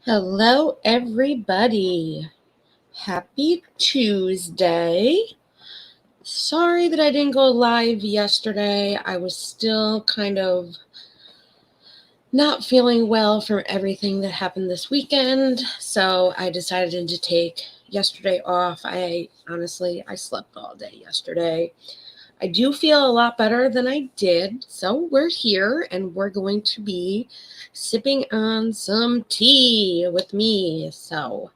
Hello, everybody. Happy Tuesday. Sorry that I didn't go live yesterday. I was still kind of not feeling well from everything that happened this weekend, so I decided to take yesterday off. I slept all day yesterday. I do feel a lot better than I did, so we're here and we're going to be sipping on some tea with me. So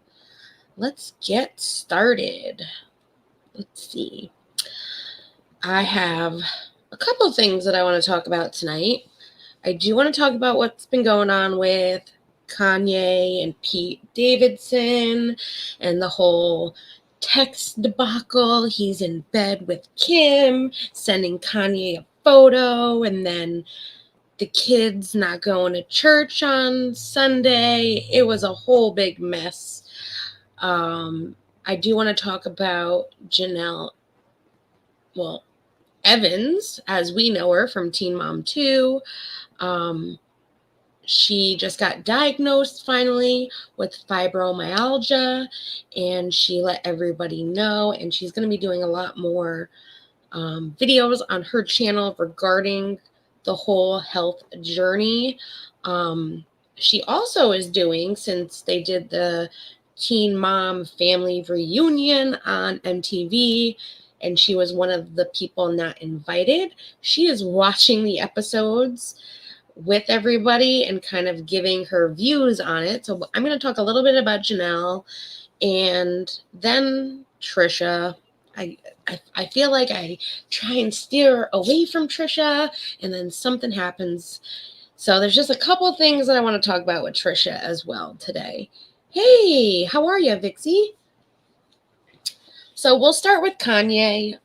let's get started. Let's see. I have a couple things that I want to talk about tonight. I do want to talk about what's been going on with Kanye and Pete Davidson and the whole text debacle. He's in bed with Kim, sending Kanye a photo, and then the kids not going to church on Sunday. It was a whole big mess. I do want to talk about Jenelle, Evans, as we know her from Teen Mom 2. She just got diagnosed finally with fibromyalgia, and she let everybody know, and she's going to be doing a lot more videos on her channel regarding the whole health journey. She also is doing, since they did the Teen Mom family reunion on MTV, and she was one of the people not invited, she is watching the episodes with everybody and kind of giving her views on it. So I'm going to talk a little bit about Jenelle and then Trisha. I feel like I try and steer away from Trisha and then something happens. So there's just a couple things that I want to talk about with Trisha as well today. Hey, how are you, Vixie? So we'll start with Kanye.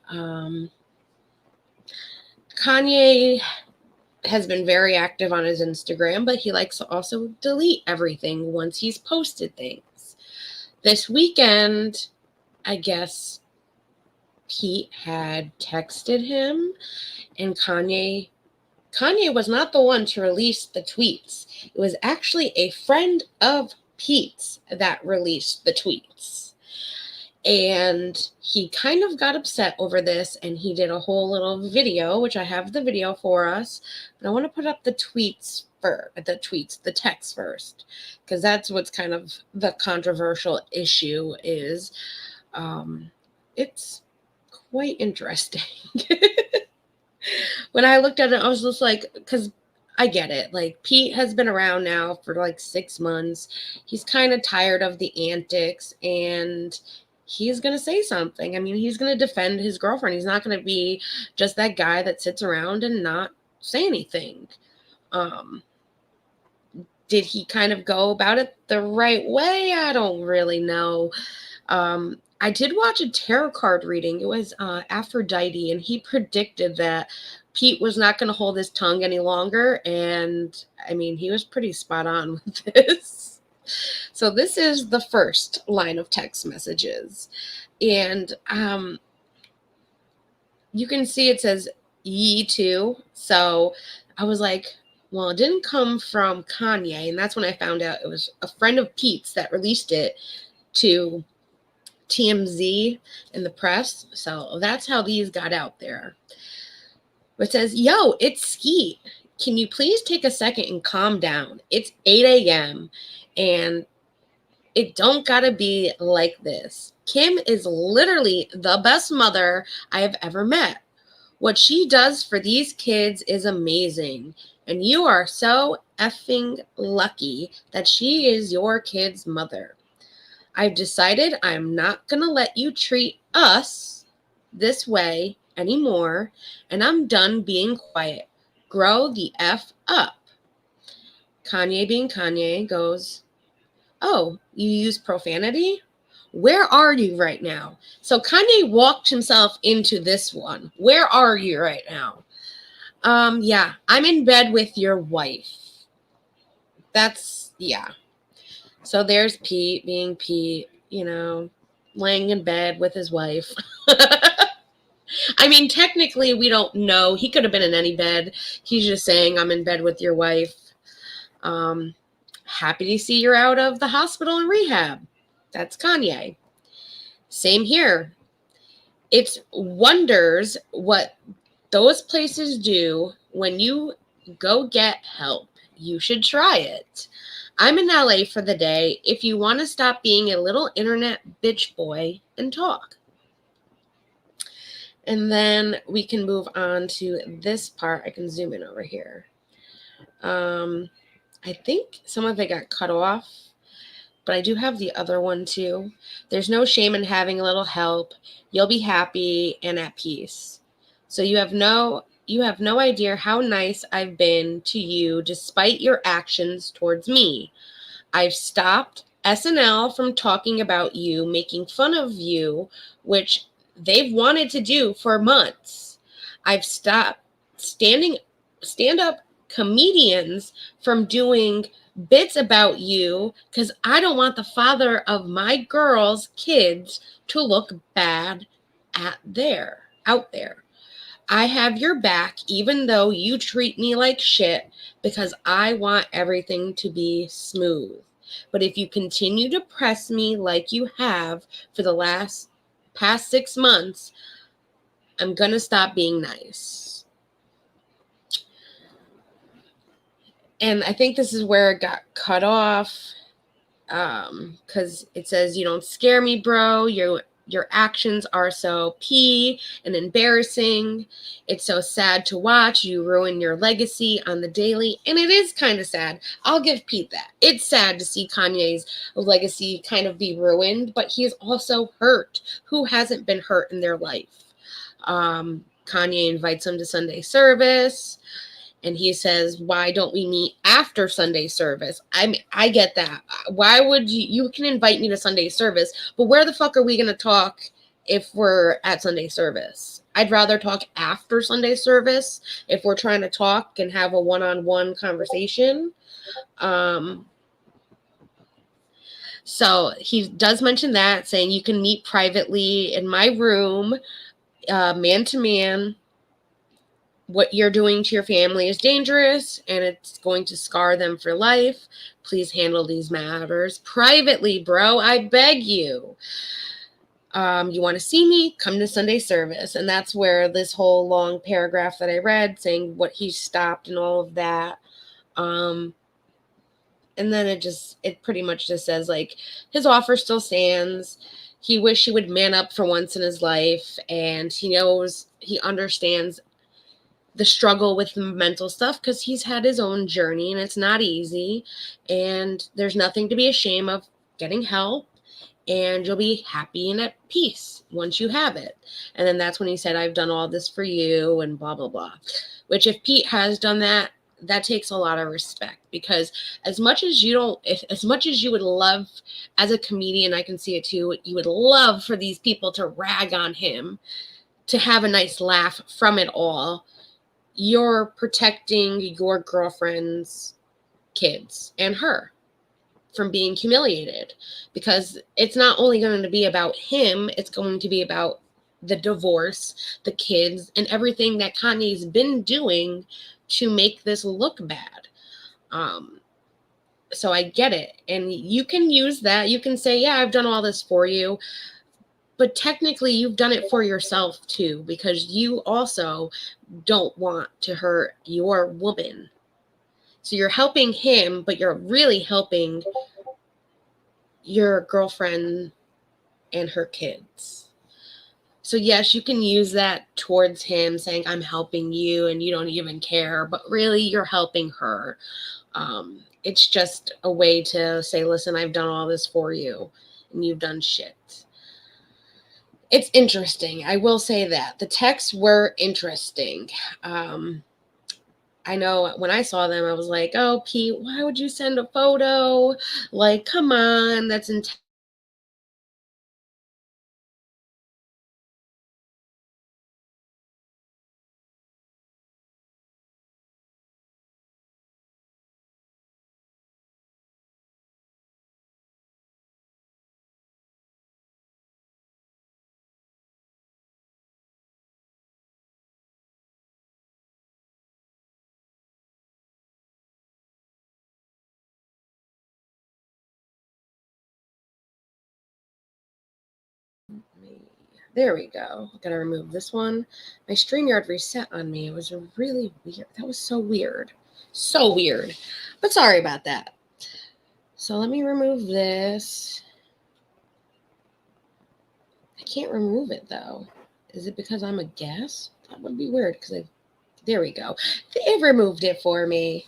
Kanye has been very active on his Instagram, but he likes to also delete everything once he's posted things. This weekend, I guess Pete had texted him, and Kanye was not the one to release the tweets. It was actually a friend of Pete's that released the tweets. And he kind of got upset over this, and he did a whole little video, which I have the video for us. But I want to put up the text first, because that's what's kind of the controversial issue is. It's quite interesting. When I looked at it, I was just like, because I get it. Like, Pete has been around now for like 6 months. He's kind of tired of the antics, and he's going to say something. I mean, he's going to defend his girlfriend. He's not going to be just that guy that sits around and not say anything. Did he kind of go about it the right way? I don't really know. I did watch a tarot card reading. It was Aphrodite, and he predicted that Pete was not going to hold his tongue any longer. And I mean, he was pretty spot on with this. So this is the first line of text messages. And you can see it says ye too. So I was like, well, it didn't come from Kanye. And that's when I found out it was a friend of Pete's that released it to TMZ in the press. So that's how these got out there. It says, yo, it's Skeet. Can you please take a second and calm down? It's 8 a.m. and it don't gotta be like this. Kim is literally the best mother I have ever met. What she does for these kids is amazing. And you are so effing lucky that she is your kid's mother. I've decided I'm not going to let you treat us this way anymore, and I'm done being quiet. Grow the F up. Kanye, being Kanye, goes, oh, you use profanity? Where are you right now? So Kanye walked himself into this one. Where are you right now? Yeah, I'm in bed with your wife. Yeah. So there's Pete being Pete, laying in bed with his wife. I mean, technically, we don't know. He could have been in any bed. He's just saying, I'm in bed with your wife. Happy to see you're out of the hospital and rehab. That's Kanye. Same here. It's wonders what those places do when you go get help. You should try it. I'm in LA for the day if you want to stop being a little internet bitch boy and talk. And then we can move on to this part. I can zoom in over here. I think some of it got cut off, but I do have the other one too. There's no shame in having a little help. You'll be happy and at peace. So you have no idea how nice I've been to you despite your actions towards me. I've stopped SNL from talking about you, making fun of you, which they've wanted to do for months. I've stopped stand-up comedians from doing bits about you because I don't want the father of my girls' kids to look bad out there. I have your back even though you treat me like shit because I want everything to be smooth. But if you continue to press me like you have for the past 6 months, I'm going to stop being nice. And I think this is where it got cut off because it says, you don't scare me, bro. Your actions are so pee and embarrassing. It's so sad to watch. You ruin your legacy on the daily. And it is kind of sad. I'll give Pete that. It's sad to see Kanye's legacy kind of be ruined, but he is also hurt. Who hasn't been hurt in their life? Kanye invites him to Sunday service. And he says, why don't we meet after Sunday service? I get that. Why would you can invite me to Sunday service, but where the fuck are we going to talk if we're at Sunday service? I'd rather talk after Sunday service if we're trying to talk and have a one-on-one conversation. So he does mention that, saying you can meet privately in my room, man to man. What you're doing to your family is dangerous and it's going to scar them for life. Please handle these matters privately, bro. I beg you. You want to see me? Come to Sunday service. And that's where this whole long paragraph that I read saying what he stopped and all of that. And then it pretty much just says like his offer still stands. He wish he would man up for once in his life. And he understands the struggle with mental stuff because he's had his own journey and it's not easy, and there's nothing to be ashamed of getting help, and you'll be happy and at peace once you have it. And then that's when he said, I've done all this for you and blah, blah, blah, which if Pete has done that, that takes a lot of respect, because as much as you would love as a comedian, I can see it too, you would love for these people to rag on him, to have a nice laugh from it all. You're protecting your girlfriend's kids and her from being humiliated, because it's not only going to be about him, it's going to be about the divorce, the kids, and everything that Kanye's been doing to make this look bad. So I get it. And you can use that. You can say, yeah, I've done all this for you. But technically, you've done it for yourself, too, because you also don't want to hurt your woman. So you're helping him, but you're really helping your girlfriend and her kids. So, yes, you can use that towards him, saying, I'm helping you, and you don't even care. But really, you're helping her. It's just a way to say, listen, I've done all this for you, and you've done shit. It's interesting. I will say that. The texts were interesting. I know when I saw them, I was like, oh, Pete, why would you send a photo? Like, come on, that's intense. There we go. I'm gonna remove this one. My StreamYard reset on me. It was really weird. That was so weird. So weird. But sorry about that. So let me remove this. I can't remove it though. Is it because I'm a guest? That would be weird because there we go. They removed it for me.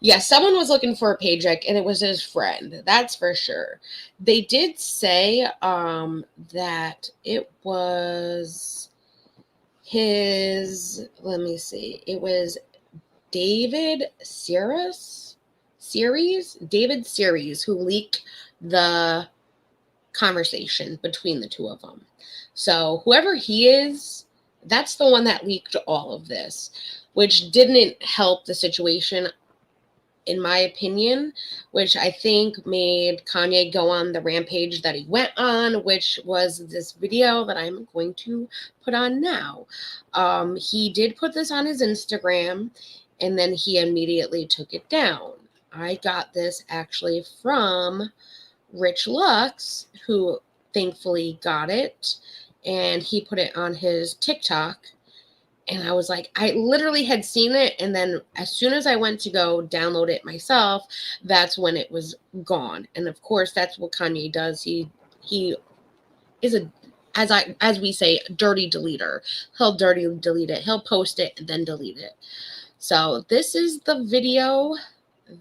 Yeah, someone was looking for a paycheck and it was his friend. That's for sure. They did say that it was his, let me see. It was David Series who leaked the conversation between the two of them. So whoever he is, that's the one that leaked all of this, which didn't help the situation, in my opinion, which I think made Kanye go on the rampage that he went on, which was this video that I'm going to put on now. He did put this on his Instagram, and then he immediately took it down. I got this actually from Rich Lux, who thankfully got it, and he put it on his TikTok. And I was like, I literally had seen it, and then as soon as I went to go download it myself, that's when it was gone. And of course, that's what Kanye does. He is a, as we say, dirty deleter. He'll dirty delete it. He'll post it and then delete it. So this is the video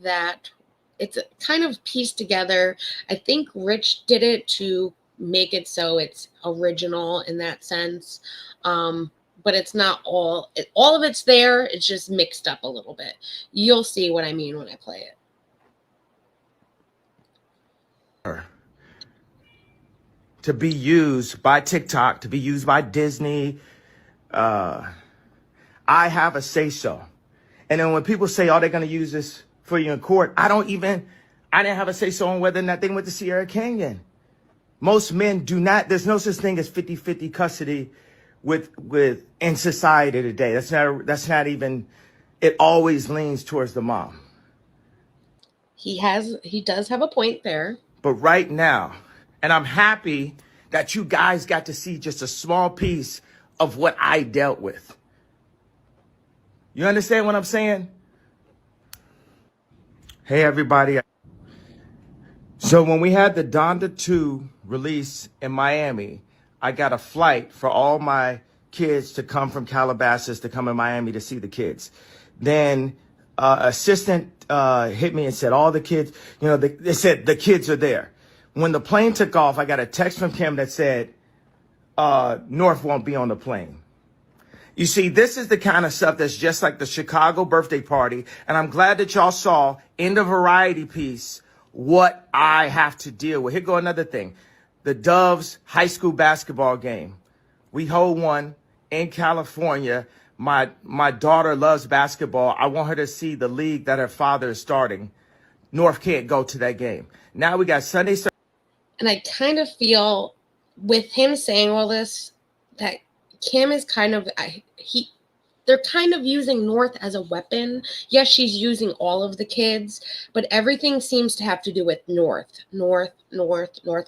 that it's kind of pieced together. I think Rich did it to make it so it's original in that sense. But it's not all of it's there. It's just mixed up a little bit. You'll see what I mean when I play it. To be used by TikTok, to be used by Disney, I have a say-so. And then when people say, oh, they're going to use this for you in court, I didn't have a say-so on whether or not they went to Sierra Canyon. Most men do not, there's no such thing as 50-50 custody with in society today. That's not even, it always leans towards the mom. He does have a point there. But right now, and I'm happy that you guys got to see just a small piece of what I dealt with. You understand what I'm saying? Hey, everybody. So when we had the Donda 2 release in Miami, I got a flight for all my kids to come from Calabasas to come in Miami to see the kids. Then assistant hit me and said, all the kids, they said the kids are there. When the plane took off, I got a text from Kim that said, North won't be on the plane. You see, this is the kind of stuff that's just like the Chicago birthday party. And I'm glad that y'all saw in the variety piece what I have to deal with. Here go another thing. The Doves high school basketball game. We hold one in California. My daughter loves basketball. I want her to see the league that her father is starting. North can't go to that game. Now we got Sunday. And I kind of feel with him saying all this that Kim is kind of, they're kind of using North as a weapon. Yes, she's using all of the kids, but everything seems to have to do with North. North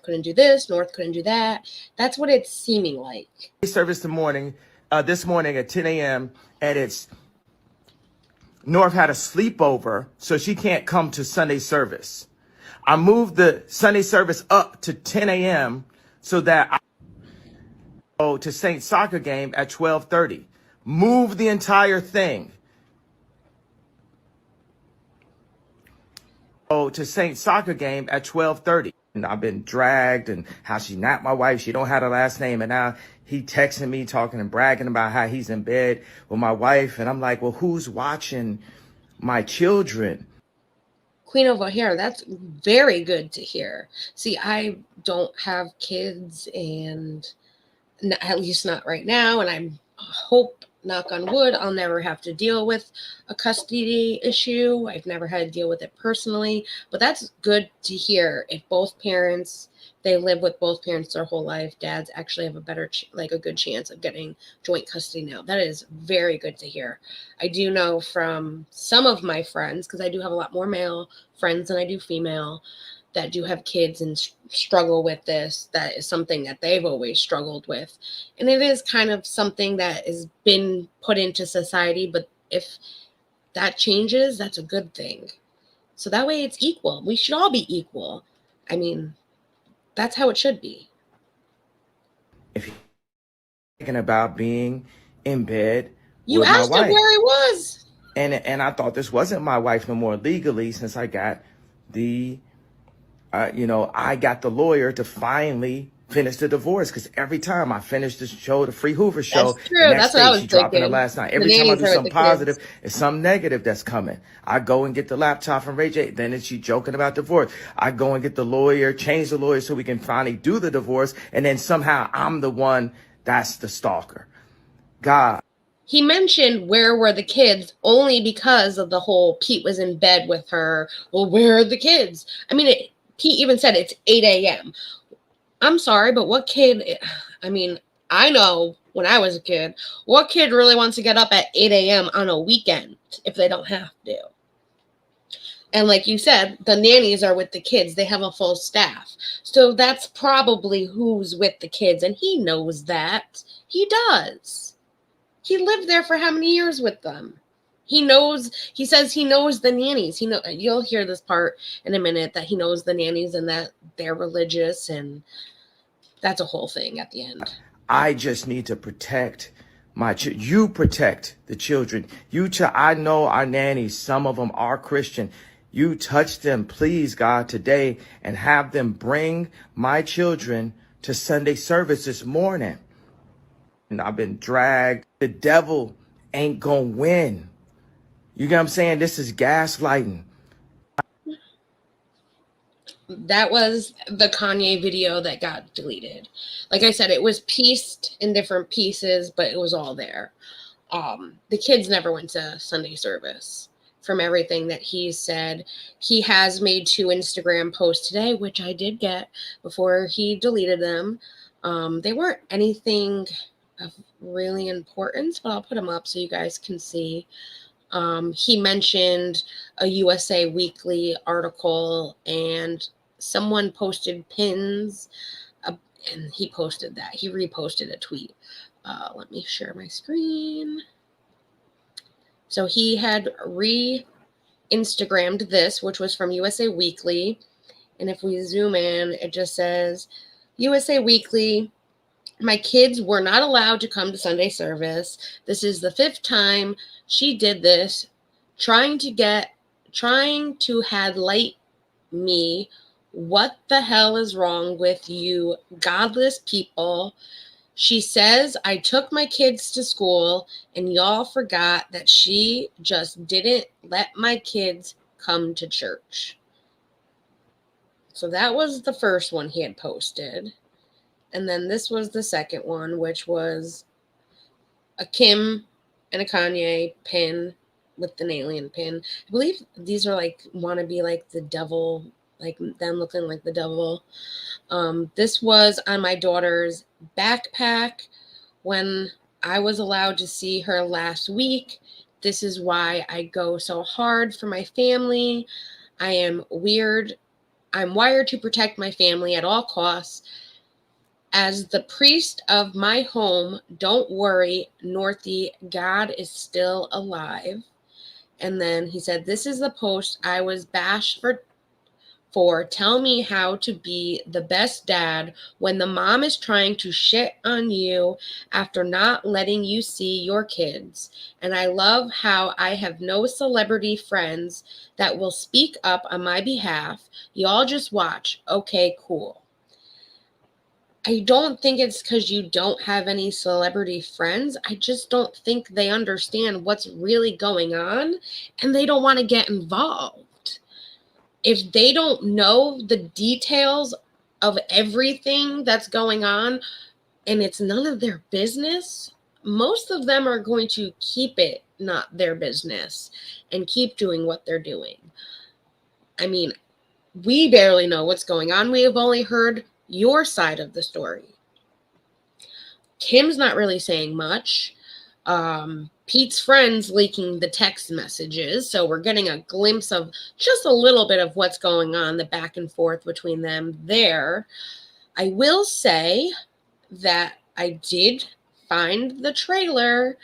couldn't do this. North couldn't do that. That's what it's seeming like. Service this morning at 10 a.m. and it's North had a sleepover, so she can't come to Sunday service. I moved the Sunday service up to 10 a.m. so that I go to Saint soccer game at 12:30. Move the entire thing. Go to Saint soccer game at 12:30. And I've been dragged and how she's not my wife. She don't have her last name. And now he texting me talking and bragging about how he's in bed with my wife. And I'm like, well, who's watching my children? Queen of O'Hare, that's very good to hear. See, I don't have kids, and at least not right now, and I hope, knock on wood, I'll never have to deal with a custody issue. I've never had to deal with it personally, but that's good to hear. If both parents, they live with both parents their whole life, dads actually have a better, a good chance of getting joint custody now. That is very good to hear. I do know from some of my friends, because I do have a lot more male friends than I do female, that do have kids and struggle with this. That is something that they've always struggled with. And it is kind of something that has been put into society, but if that changes, that's a good thing. So that way it's equal. We should all be equal. I mean, that's how it should be. If you're thinking about being in bed You with my asked him wife, where he was. and I thought this wasn't my wife no more legally, since I got the, I got the lawyer to finally finish the divorce, because every time I finish the show, the Free Hoover show, That's true. That's what I was she dropping thinking. it last night. The Every time I nannies do are with something the kids. positive, it's something negative that's coming. I go and get the laptop from Ray J. Then she joking about divorce. I go and get the lawyer, change the lawyer so we can finally do the divorce. And then somehow I'm the one that's the stalker. God. He mentioned where were the kids only because of the whole Pete was in bed with her. Well, where are the kids? I mean, Pete even said it's 8 a.m. I'm sorry, but what kid, I mean, I know when I was a kid, what kid really wants to get up at 8 a.m. on a weekend if they don't have to? And like you said, the nannies are with the kids. They have a full staff. So that's probably who's with the kids. And he knows that. He does. He lived there for how many years with them? He says he knows the nannies. You'll hear this part in a minute, that he knows the nannies and that they're religious, and that's a whole thing at the end. I just need to protect you protect the children. I know our nannies, some of them are Christian. You touch them, please, God, today, and have them bring my children to Sunday service this morning. And I've been dragged. The devil ain't gonna win. You get what I'm saying? This is gaslighting. That was the Kanye video that got deleted. Like I said, it was pieced in different pieces, but it was all there. The kids never went to Sunday service. From everything that he said, he has made 2 Instagram posts today, which I did get before he deleted them. They weren't anything of really importance, but I'll put them up so you guys can see. He mentioned a USA Weekly article, and someone posted pins, and he posted that. He reposted a tweet. Let me share my screen. So he had re-Instagrammed this, which was from USA Weekly. And if we zoom in, it just says, USA Weekly, my kids were not allowed to come to Sunday service. This is the 5th time she did this, trying to had light me. What the hell is wrong with you godless people? She says I took my kids to school and y'all forgot that she just didn't let my kids come to church. So that was the first one he had posted. And then this was the second one, which was a Kim and a Kanye pin with an alien pin. I believe these are want to be like the devil, like them looking like the devil. This was on my daughter's backpack when I was allowed to see her last week. This is why I go so hard for my family. I'm wired to protect my family at all costs. As the priest of my home, don't worry, Northie, God is still alive. And then he said, this is the post I was bashed for. Tell me how to be the best dad when the mom is trying to shit on you after not letting you see your kids. And I love how I have no celebrity friends that will speak up on my behalf. Y'all just watch. Okay, cool. I don't think it's because you don't have any celebrity friends. I just don't think they understand what's really going on, and they don't want to get involved. If they don't know the details of everything that's going on and it's none of their business, most of them are going to keep it not their business and keep doing what they're doing. I mean, we barely know what's going on. We have only heard your side of the story. Kim's not really saying much. Pete's friends leaking the text messages. So we're getting a glimpse of just a little bit of what's going on, the back and forth between them there. I will say that I did find the trailer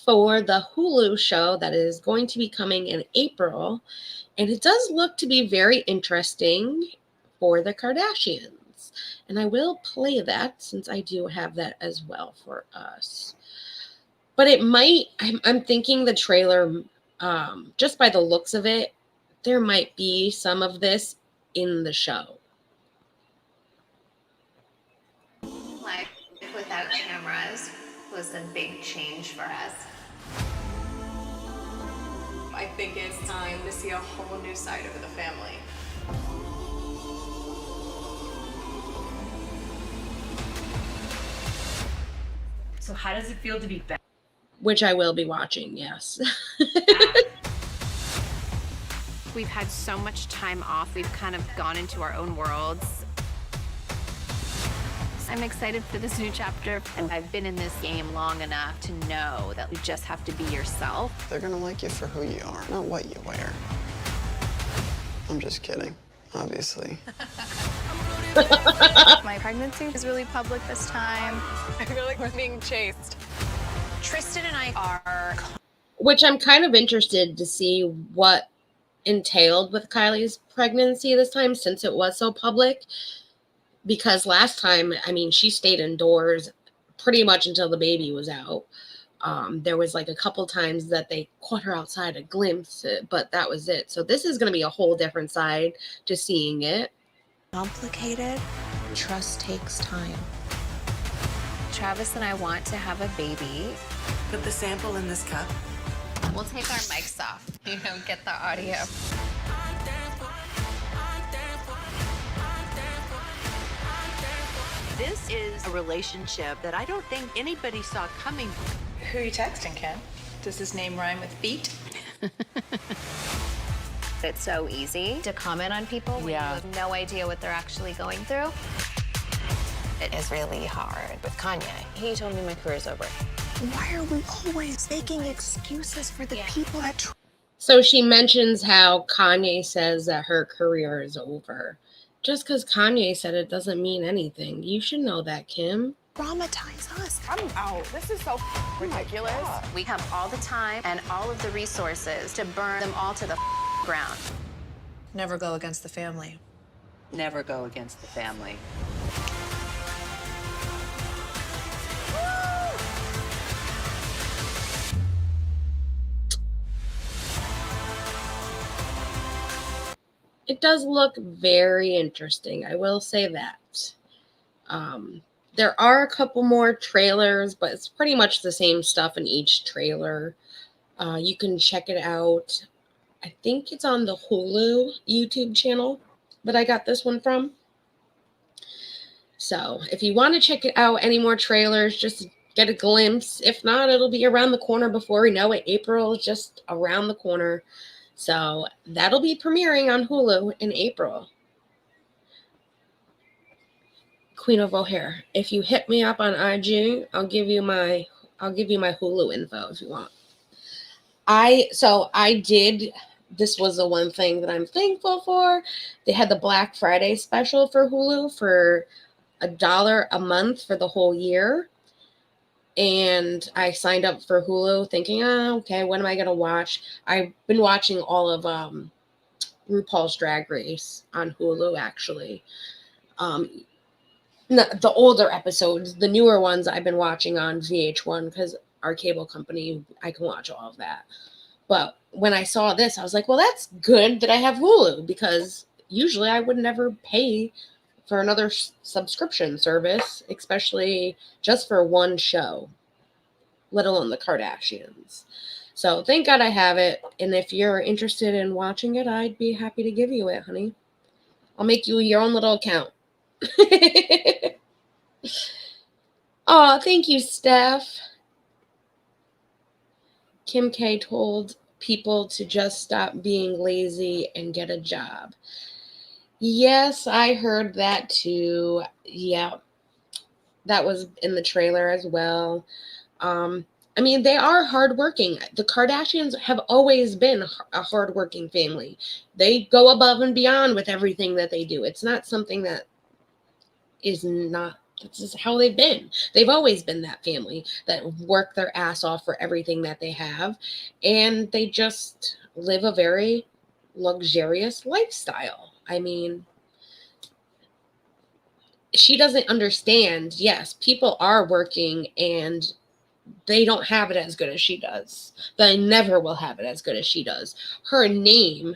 for the Hulu show that is going to be coming in April. And it does look to be very interesting for the Kardashians. And I will play that since I do have that as well for us. But it might, I'm thinking the trailer, just by the looks of it, there might be some of this in the show. Life without cameras was a big change for us. I think it's time to see a whole new side of the family. So how does it feel to be back? Which I will be watching, yes. We've had so much time off. We've kind of gone into our own worlds. I'm excited for this new chapter, and I've been in this game long enough to know that you just have to be yourself. They're gonna like you for who you are, not what you wear. I'm just kidding, obviously. My pregnancy is really public this time. I feel like we're being chased. Tristan and I are... Which I'm kind of interested to see what entailed with Kylie's pregnancy this time, since it was so public. Because last time, I mean, she stayed indoors pretty much until the baby was out. There was like a couple times that they caught her outside, a glimpse, but that was it. So this is going to be a whole different side to seeing it. Complicated. Trust takes time. Travis and I want to have a baby. Put the sample in this cup. We'll take our mics off, get the audio. This is a relationship that I don't think anybody saw coming. Who are you texting, Ken? Does his name rhyme with feet? It's so easy to comment on people when you have no idea what they're actually going through. It is really hard with Kanye. He told me my career's over. Why are we always making excuses for the people that... So she mentions how Kanye says that her career is over. Just because Kanye said it doesn't mean anything. You should know that, Kim. Traumatize us. I'm out. This is so ridiculous. We have all the time and all of the resources to burn them all to the ground. Never go against the family. Never go against the family. It does look very interesting. I will say that. There are a couple more trailers, but it's pretty much the same stuff in each trailer. You can check it out. I think it's on the Hulu YouTube channel that I got this one from. So if you want to check it out, any more trailers, just get a glimpse. If not, it'll be around the corner before we know it. April is just around the corner. So that'll be premiering on Hulu in April. Queen of O'Hare, if you hit me up on IG, I'll give you my Hulu info if you want. This was the one thing that I'm thankful for. They had the Black Friday special for Hulu for $1 a month for the whole year. And I signed up for Hulu thinking, okay, what am I going to watch? I've been watching all of RuPaul's Drag Race on Hulu, actually. The older episodes, the newer ones I've been watching on VH1 because our cable company, I can watch all of that. But when I saw this, I was like, well, that's good that I have Hulu because usually I would never pay for another subscription service, especially just for one show, let alone the Kardashians. So thank God I have it. And if you're interested in watching it, I'd be happy to give you it, honey. I'll make you your own little account. Oh, thank you, Steph. Kim K told people to just stop being lazy and get a job. Yes, I heard that too. Yeah, that was in the trailer as well. I I mean, they are hardworking. The Kardashians have always been a hardworking family. They go above and beyond with everything that they do. It's not something that is not, this is how they've been. They've always been that family that work their ass off for everything that they have. And they just live a very luxurious lifestyle. I mean, she doesn't understand. Yes, people are working and they don't have it as good as she does. They never will have it as good as she does. Her name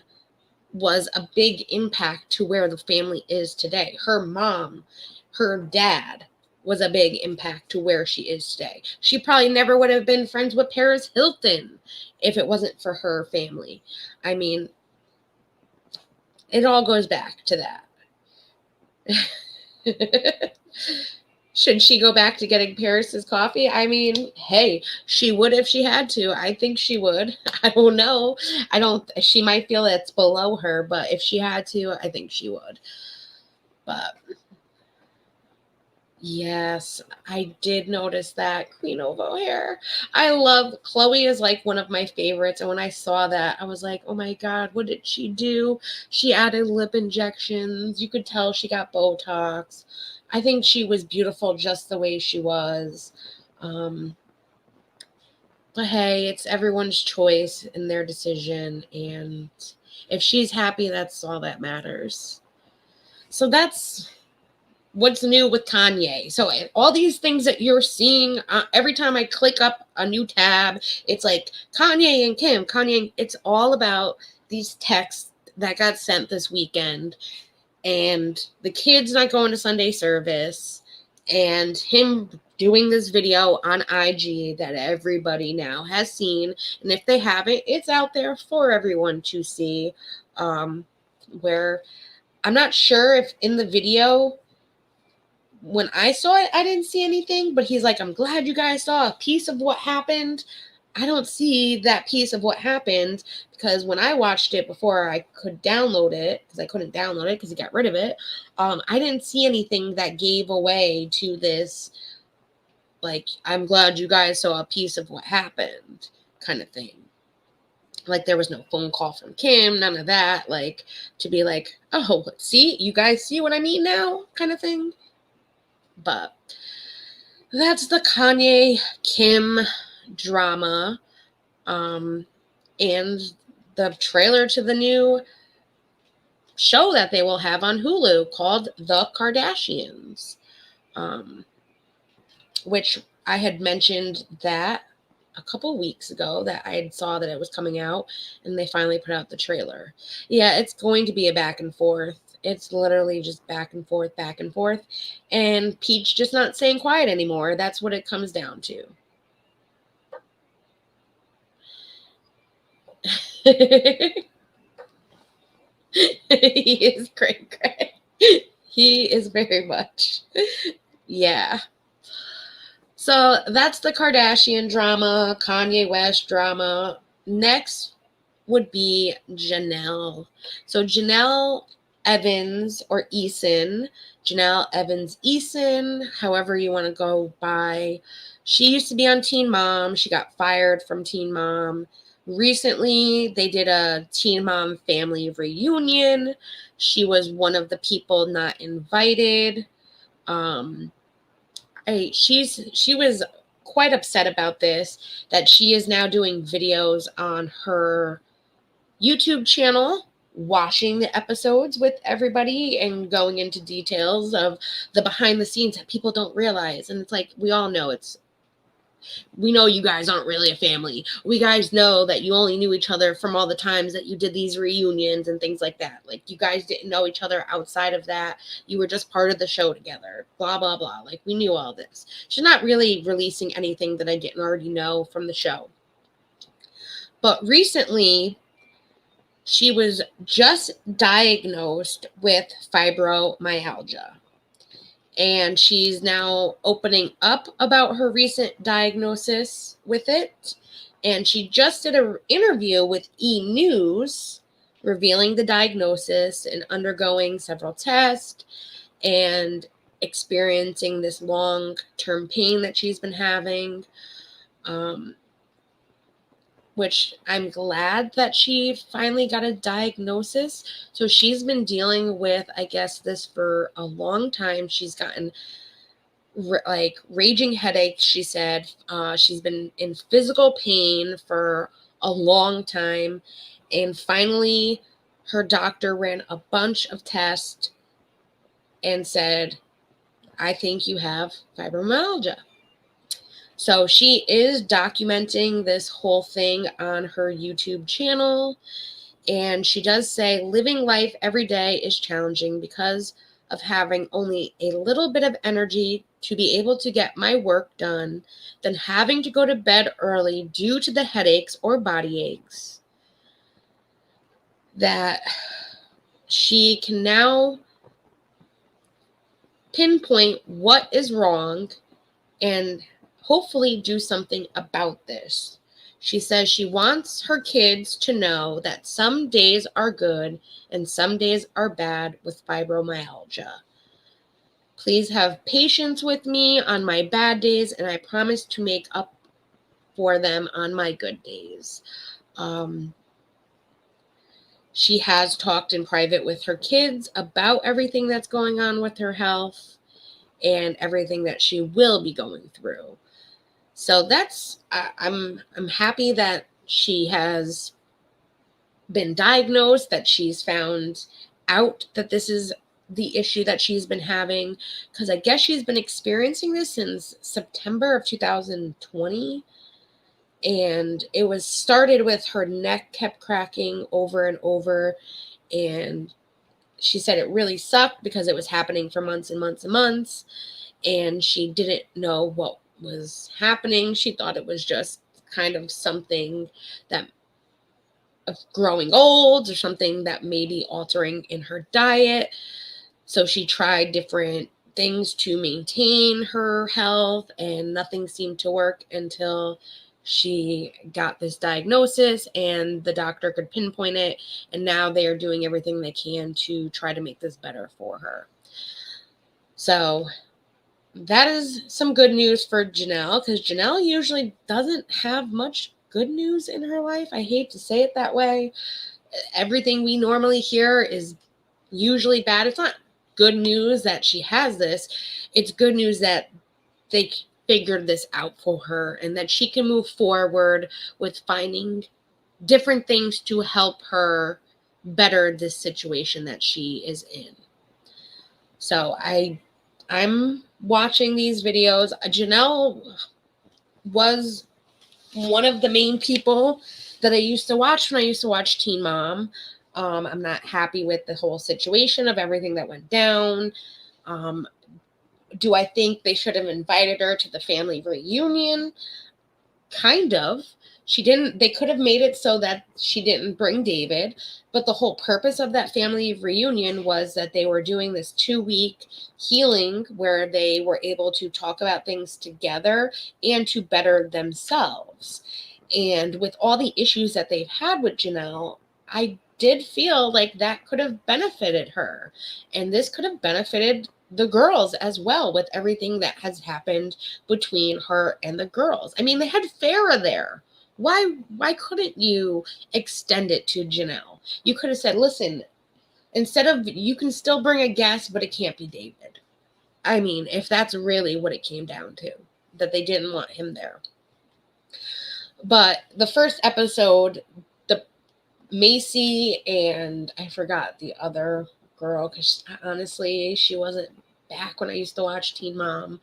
was a big impact to where the family is today. Her mom, her dad was a big impact to where she is today. She probably never would have been friends with Paris Hilton if it wasn't for her family. I mean, it all goes back to that. Should she go back to getting Paris's coffee? I mean, hey, she would if she had to. I think she would. I don't know. She might feel it's below her, but if she had to, I think she would. But yes, I did notice that Queen Ovo hair. Chloe is like one of my favorites. And when I saw that, I was like, oh my God, what did she do? She added lip injections. You could tell she got Botox. I think she was beautiful just the way she was. But hey, it's everyone's choice and their decision. And if she's happy, that's all that matters. So that's what's new with Kanye. So all these things that you're seeing, every time I click up a new tab, it's like Kanye and Kim, it's all about these texts that got sent this weekend. And the kid's not going to Sunday service, and him doing this video on IG that everybody now has seen. And if they haven't, it's out there for everyone to see. Where I'm not sure if in the video, when I saw it, I didn't see anything, but he's like, I'm glad you guys saw a piece of what happened. I don't see that piece of what happened, because when I watched it before I could download it, because I couldn't download it because he got rid of it, I didn't see anything that gave away to this, like, I'm glad you guys saw a piece of what happened kind of thing. Like, there was no phone call from Kim, none of that, like, to be like, oh, see, you guys see what I mean now kind of thing. But that's the Kanye Kim drama, and the trailer to the new show that they will have on Hulu called The Kardashians, which I had mentioned that a couple weeks ago that I had saw that it was coming out, and they finally put out the trailer. Yeah, it's going to be a back and forth. It's literally just back and forth, and Peach just not staying quiet anymore. That's what it comes down to. He is great. He is very much. Yeah. So that's the Kardashian drama, Kanye West drama. Next would be Jenelle. So Jenelle Evans, or Eason, Jenelle Evans Eason, however you want to go by. She used to be on Teen Mom. She got fired from Teen Mom. Recently, they did a Teen Mom family reunion. She was one of the people not invited. She was quite upset about this, that she is now doing videos on her YouTube channel, watching the episodes with everybody and going into details of the behind the scenes that people don't realize. And it's like, we all know we know you guys aren't really a family. We guys know that you only knew each other from all the times that you did these reunions and things like that. Like, you guys didn't know each other outside of that. You were just part of the show together, blah, blah, blah. Like, we knew all this. She's not really releasing anything that I didn't already know from the show. But recently, she was just diagnosed with fibromyalgia. And she's now opening up about her recent diagnosis with it. And she just did an interview with E! News, revealing the diagnosis and undergoing several tests and experiencing this long-term pain that she's been having. which I'm glad that she finally got a diagnosis. So she's been dealing with, I guess, this for a long time. She's gotten like raging headaches, she said. She's been in physical pain for a long time. And finally, her doctor ran a bunch of tests and said, I think you have fibromyalgia. So she is documenting this whole thing on her YouTube channel. And she does say, living life every day is challenging because of having only a little bit of energy to be able to get my work done, then having to go to bed early due to the headaches or body aches. That she can now pinpoint what is wrong and hopefully do something about this. She says she wants her kids to know that some days are good and some days are bad with fibromyalgia. Please have patience with me on my bad days, and I promise to make up for them on my good days. She has talked in private with her kids about everything that's going on with her health and everything that she will be going through. So that's, I'm happy that she has been diagnosed, that she's found out that this is the issue that she's been having, because I guess she's been experiencing this since September of 2020. And it was started with her neck kept cracking over and over. And she said it really sucked because it was happening for months and months and months. And she didn't know what was happening. She thought it was just kind of something that of growing old or something that may be altering in her diet. So she tried different things to maintain her health and nothing seemed to work until she got this diagnosis and the doctor could pinpoint it. And now they are doing everything they can to try to make this better for her. So that is some good news for Jenelle, because Jenelle usually doesn't have much good news in her life. I hate to say it that way. Everything we normally hear is usually bad. It's not good news that she has this. It's good news that they figured this out for her and that she can move forward with finding different things to help her better this situation that she is in. So I'm watching these videos. Jenelle was one of the main people that I used to watch when I used to watch Teen Mom. I'm not happy with the whole situation of everything that went down. Do I think they should have invited her to the family reunion? Kind of. They could have made it so that she didn't bring David, but the whole purpose of that family reunion was that they were doing this 2-week healing where they were able to talk about things together and to better themselves. And with all the issues that they've had with Jenelle, I did feel like that could have benefited her. And this could have benefited the girls as well with everything that has happened between her and the girls. I mean, they had Farrah there. Why couldn't you extend it to Jenelle? You could have said, listen, instead of, you can still bring a guest, but it can't be David. I mean, if that's really what it came down to, that they didn't want him there. But the first episode, the Macy and I forgot the other girl, because honestly, she wasn't back when I used to watch Teen Mom.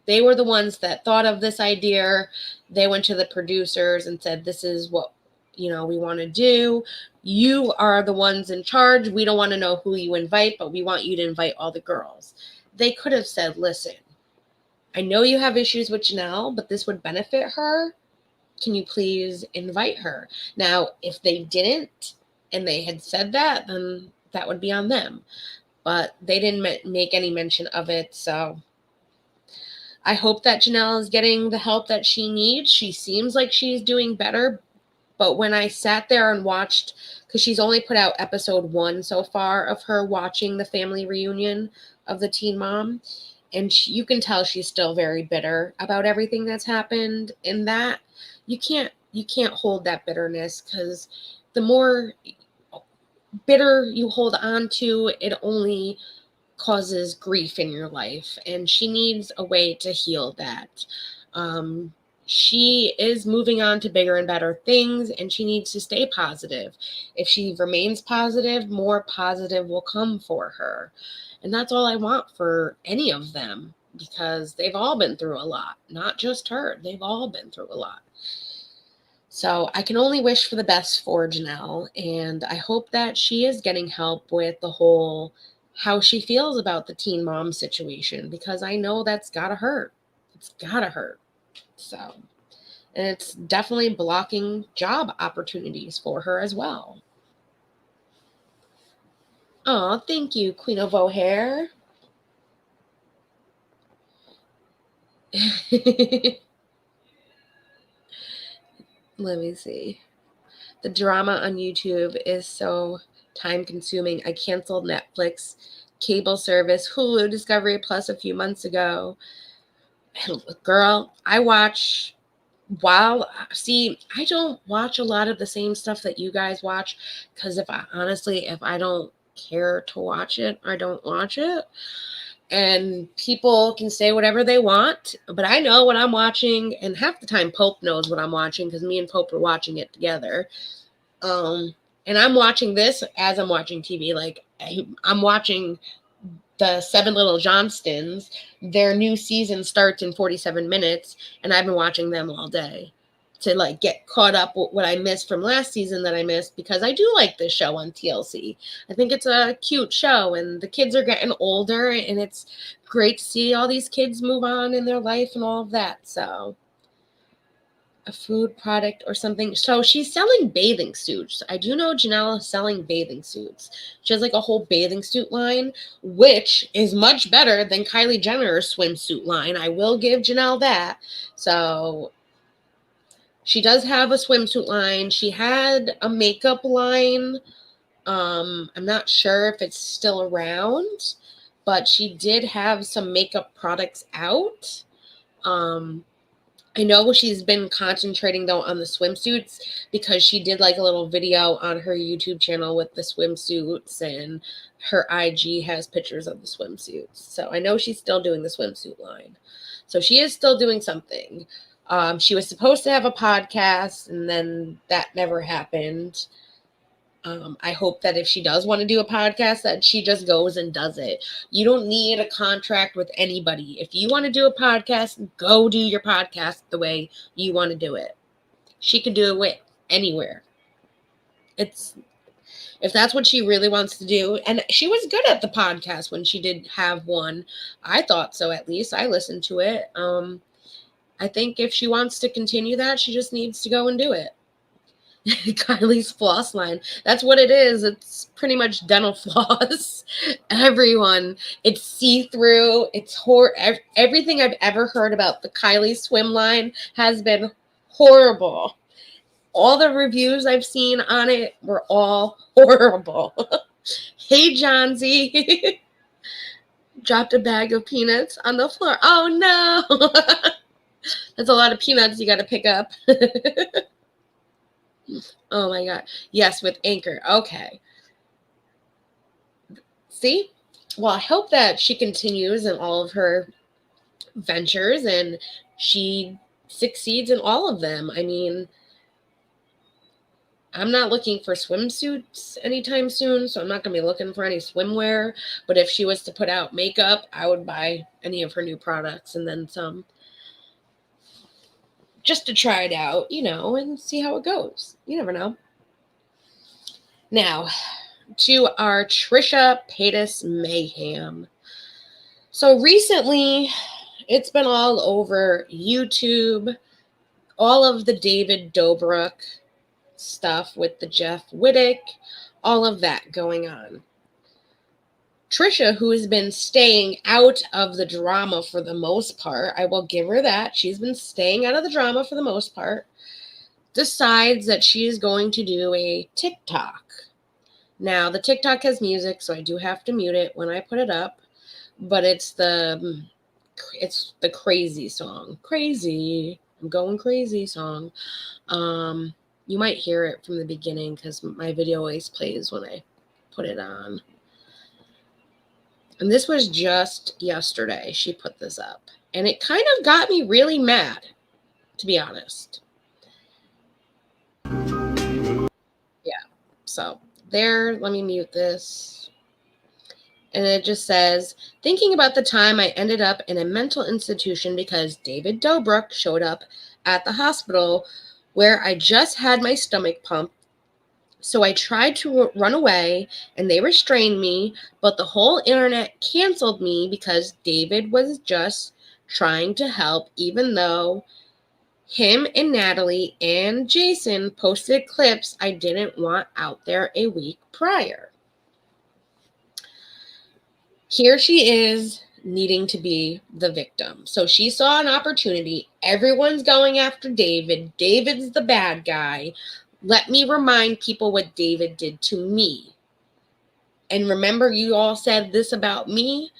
They were the ones that thought of this idea. They went to the producers and said, this is what, we want to do. You are the ones in charge. We don't want to know who you invite, but we want you to invite all the girls. They could have said, listen, I know you have issues with Jenelle, but this would benefit her. Can you please invite her? Now, if they didn't and they had said that, then that would be on them. But they didn't make any mention of it, so I hope that Jenelle is getting the help that she needs. She seems like she's doing better, but when I sat there and watched, because she's only put out episode 1 so far of her watching the family reunion of the Teen Mom, And you can tell she's still very bitter about everything that's happened. And that you can't hold that bitterness, because the more bitter you hold on to, it only causes grief in your life, and she needs a way to heal that. She is moving on to bigger and better things, and she needs to stay positive. If she remains positive, more positive will come for her. And that's all I want for any of them, because they've all been through a lot, not just her. They've all been through a lot. So I can only wish for the best for Jenelle, and I hope that she is getting help with the whole how she feels about the teen mom situation, because I know that's gotta hurt. It's gotta hurt. So, and it's definitely blocking job opportunities for her as well. Oh, thank you, Queen of O'Hare. Let me see. The drama on YouTube is so time consuming. I canceled Netflix cable service, Hulu, Discovery Plus a few months ago. Girl, I don't watch a lot of the same stuff that you guys watch, because if I don't care to watch it, I don't watch it. And people can say whatever they want, but I know what I'm watching, and half the time Pope knows what I'm watching, because me and Pope are watching it together. And I'm watching this as I'm watching TV. Like, I'm watching the 7 Little Johnstons. Their new season starts in 47 minutes, and I've been watching them all day to like get caught up with what I missed from last season that I missed, because I do like this show on TLC. I think it's a cute show, and the kids are getting older, and it's great to see all these kids move on in their life and all of that. So a food product or something. So she's selling bathing suits. I do know Jenelle is selling bathing suits. She has like a whole bathing suit line, which is much better than Kylie Jenner's swimsuit line. I will give Jenelle that. So she does have a swimsuit line. She had a makeup line. I'm not sure if it's still around, but she did have some makeup products out. I know she's been concentrating, though, on the swimsuits, because she did like a little video on her YouTube channel with the swimsuits, and her IG has pictures of the swimsuits. So I know she's still doing the swimsuit line. So she is still doing something. She was supposed to have a podcast, and then that never happened. I hope that if she does want to do a podcast, that she just goes and does it. You don't need a contract with anybody. If you want to do a podcast, go do your podcast the way you want to do it. She could do it anywhere. If that's what she really wants to do. And she was good at the podcast when she did have one. I thought so, at least. I listened to it. I think if she wants to continue that, she just needs to go and do it. Kylie's floss line. That's what it is. It's pretty much dental floss. Everyone. It's see-through. It's everything I've ever heard about the Kylie swim line has been horrible. All the reviews I've seen on it were all horrible. Hey, Johnsy. Dropped a bag of peanuts on the floor. Oh, no. That's a lot of peanuts you got to pick up. Oh my God. Yes, with Anchor. Okay. See? Well, I hope that she continues in all of her ventures and she succeeds in all of them. I mean, I'm not looking for swimsuits anytime soon, so I'm not going to be looking for any swimwear. But if she was to put out makeup, I would buy any of her new products and then some, just to try it out, and see how it goes. You never know. Now, to our Trisha Paytas mayhem. So recently, it's been all over YouTube, all of the David Dobrik stuff with the Jeff Wittick, all of that going on. Trisha, who has been staying out of the drama for the most part, I will give her that. She's been staying out of the drama for the most part, decides that she is going to do a TikTok. Now, the TikTok has music, so I do have to mute it when I put it up, but it's the it's the crazy song. Crazy. I'm going crazy song. You might hear it from the beginning because my video always plays when I put it on. And this was just yesterday she put this up. And it kind of got me really mad, to be honest. Yeah. So there, let me mute this. And it just says, thinking about the time I ended up in a mental institution because David Dobrik showed up at the hospital where I just had my stomach pumped. So I tried to run away and they restrained me, but the whole internet canceled me because David was just trying to help, even though him and Natalie and Jason posted clips I didn't want out there a week prior. Here she is needing to be the victim. So she saw an opportunity. Everyone's going after David. David's the bad guy. Let me remind people what David did to me. And remember, you all said this about me?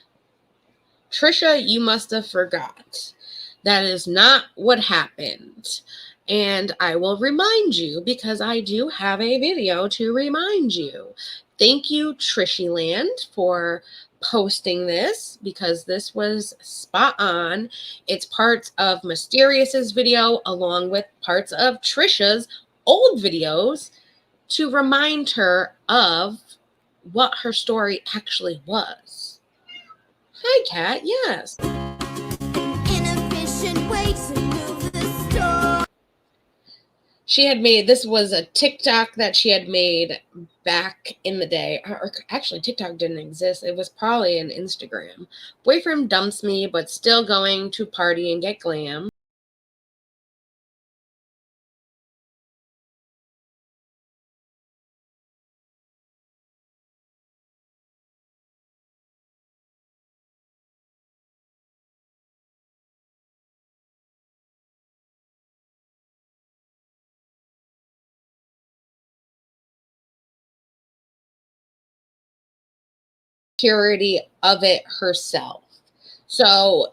Trisha, you must have forgot. That is not what happened. And I will remind you because I do have a video to remind you. Thank you, Trishyland, for posting this because this was spot on. It's parts of Mysterious's video along with parts of Trisha's old videos to remind her of what her story actually was. Hi, Kat. Yes. She had made, this was a TikTok that she had made back in the day. Or actually, TikTok didn't exist. It was probably an Instagram. Boyfriend dumps me, but still going to party and get glam. Purity of it herself. So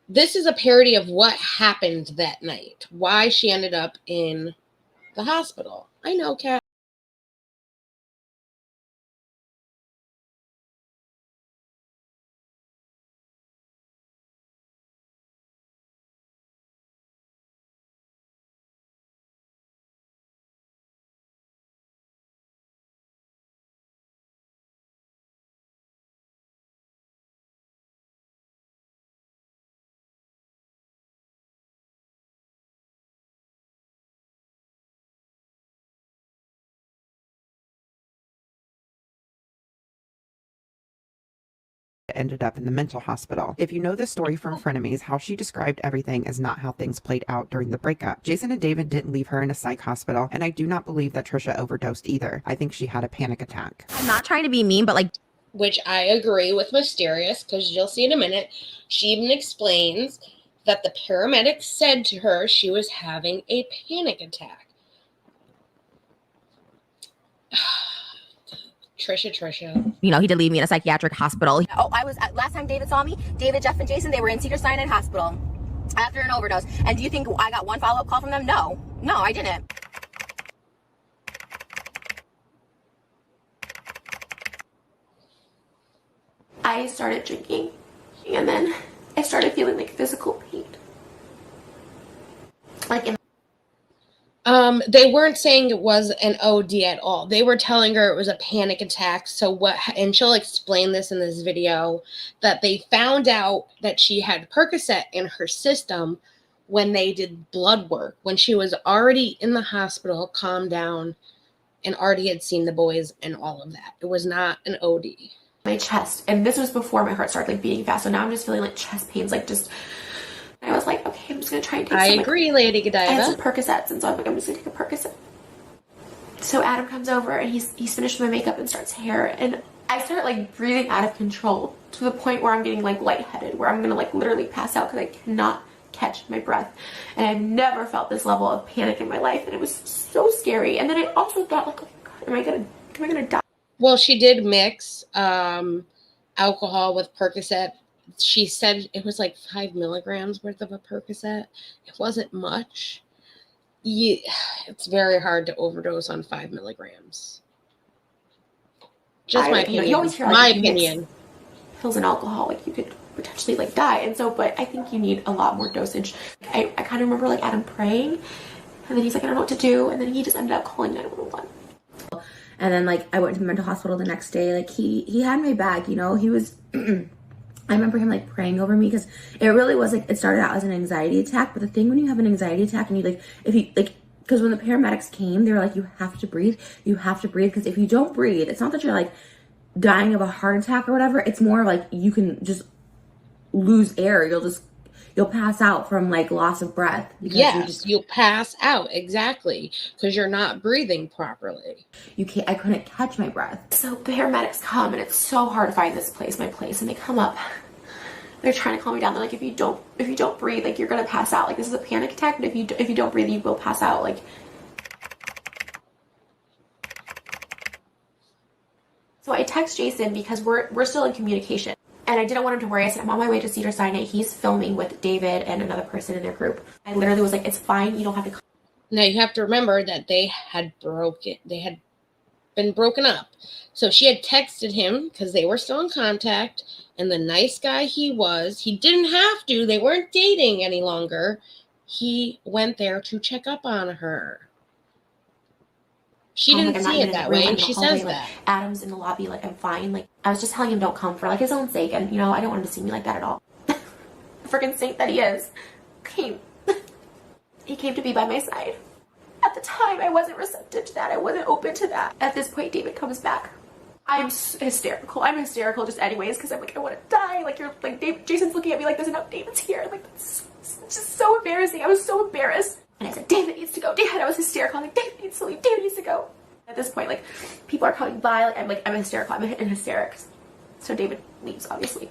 this is a parody of what happened that night, why she ended up in the hospital. I know, Kat. Ended up in the mental hospital. If you know the story from Frenemies, how she described everything is not how things played out during the breakup. Jason and David didn't leave her in a psych hospital, and I do not believe that Trisha overdosed either. I think she had a panic attack. I'm not trying to be mean, but like... Which I agree with Mysterious, because you'll see in a minute. She even explains that the paramedics said to her she was having a panic attack. Trisha. You know, he did leave me in a psychiatric hospital. Oh, last time David saw me, David, Jeff, and Jason, they were in Cedars-Sinai Hospital after an overdose. And do you think I got one follow-up call from them? No, I didn't. I started drinking, and then I started feeling like physical pain. Like in they weren't saying it was an OD at all. They were telling her it was a panic attack. So and she'll explain this in this video, that they found out that she had Percocet in her system when they did blood work, when she was already in the hospital, calmed down, and already had seen the boys and all of that. It was not an OD. My chest, and this was before my heart started like beating fast. So now I'm just feeling like chest pains, like just. I was like, okay, I'm just gonna try and take some. I agree, Lady Godiva. I had some Percocets, and so I'm like, I'm just gonna take a Percocet. So Adam comes over and he's finished my makeup and starts hair, and I start like breathing out of control to the point where I'm getting like lightheaded, where I'm gonna like literally pass out because I cannot catch my breath. And I've never felt this level of panic in my life, and it was so scary. And then I also thought like, oh my god, am I gonna die? Well, she did mix alcohol with Percocet she said it was like 5 milligrams worth of a Percocet. It wasn't much. It's very hard to overdose on 5 milligrams. Just my opinion. You always hear, like, my if you mix opinion. pills and alcohol, like, you could potentially, like, die. And so, but I think you need a lot more dosage. I kind of remember, like, Adam praying, and then he's like, I don't know what to do, and then he just ended up calling 911. And then, like, I went to the mental hospital the next day. Like, he had my back, you know. He was I remember him, like, praying over me, because it really was, like, it started out as an anxiety attack. But the thing when you have an anxiety attack and you, like, if you, like, because when the paramedics came, they were like, you have to breathe, because if you don't breathe, it's not that you're, like, dying of a heart attack or whatever. It's more like you can just lose air. You'll pass out from, like, loss of breath. Yes, you'll pass out, exactly, because you're not breathing properly. I couldn't catch my breath. So the paramedics come, and it's so hard to find my place, and they come up. They're trying to calm me down. They're like, if you don't breathe, like, you're gonna pass out. Like, this is a panic attack, but if you don't breathe, you will pass out. Like, so I text Jason because we're still in communication. And I didn't want him to worry. I said, I'm on my way to Cedars-Sinai. He's filming with David and another person in their group. I literally was like, it's fine. You don't have to come. Now, you have to remember that they had been broken up. So she had texted him because they were still in contact. And the nice guy he didn't have to. They weren't dating any longer. He went there to check up on her. She didn't see it that way, and she says that. Adam's in the lobby, like, I'm fine. Like, I was just telling him don't come for, like, his own sake. And, you know, I don't want him to see me like that at all. Freaking saint that he is. He came to be by my side. At the time, I wasn't receptive to that. I wasn't open to that. At this point, David comes back. I'm hysterical. I'm hysterical just anyways, because I'm like, I want to die. Like, you're, like, Jason's looking at me like there's enough David's here. Like, it's just so embarrassing. I was so embarrassed. And I said, David needs to go. I was hysterical. I'm like, David needs to leave. David needs to go. At this point, like, people are coming by. Like, I'm hysterical. I'm in hysterics. So David leaves, obviously.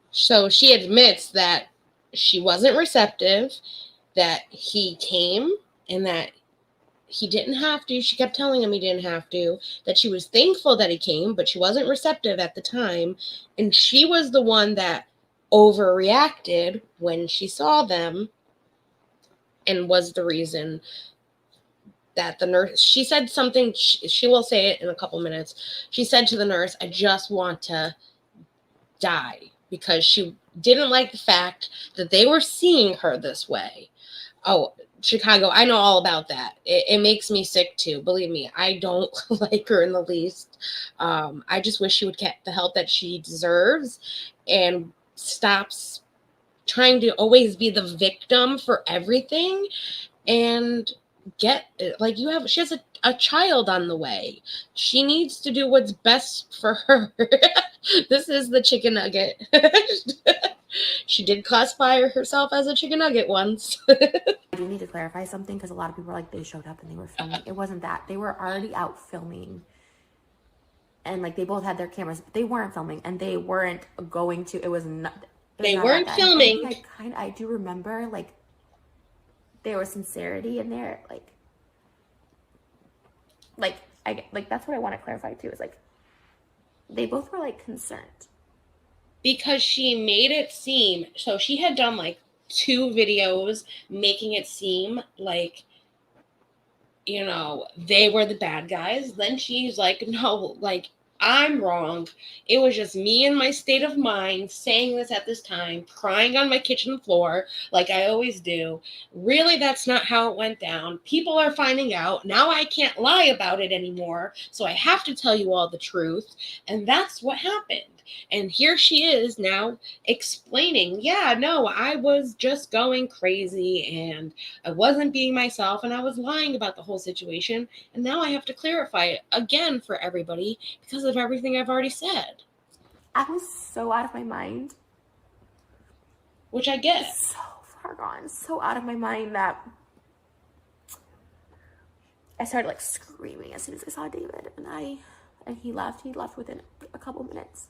So she admits that she wasn't receptive, that he came, and that he didn't have to. She kept telling him he didn't have to. That she was thankful that he came, but she wasn't receptive at the time. And she was the one that overreacted when she saw them, and was the reason that the nurse, she said something, she will say it in a couple minutes. She said to the nurse, I just want to die, because she didn't like the fact that they were seeing her this way. Oh, Chicago, I know all about that. It makes me sick too. Believe me, I don't like her in the least. I just wish she would get the help that she deserves and stops trying to always be the victim for everything, and get, like, she has a child on the way. She needs to do what's best for her. This is the chicken nugget. She did classify herself as a chicken nugget once. I do need to clarify something, because a lot of people are like, they showed up and they were filming. It wasn't that. They were already out filming. And, like, they both had their cameras, but they weren't filming, and they weren't going to. It was not. They weren't filming. I do remember, like, there was sincerity in there. Like that's what I want to clarify too. Is, like, they both were, like, concerned. Because she made it seem, so she had done, like, 2 videos making it seem like, you know, they were the bad guys. Then she's like, no, like, I'm wrong. It was just me and my state of mind saying this at this time, crying on my kitchen floor like I always do. Really, that's not how it went down. People are finding out. Now I can't lie about it anymore, so I have to tell you all the truth. And that's what happened. And here she is now explaining, yeah, no, I was just going crazy and I wasn't being myself and I was lying about the whole situation. And now I have to clarify it again for everybody because of everything I've already said. I was so out of my mind. Which I get. So far gone, so out of my mind that I started, like, screaming as soon as I saw David, and he left within a couple minutes.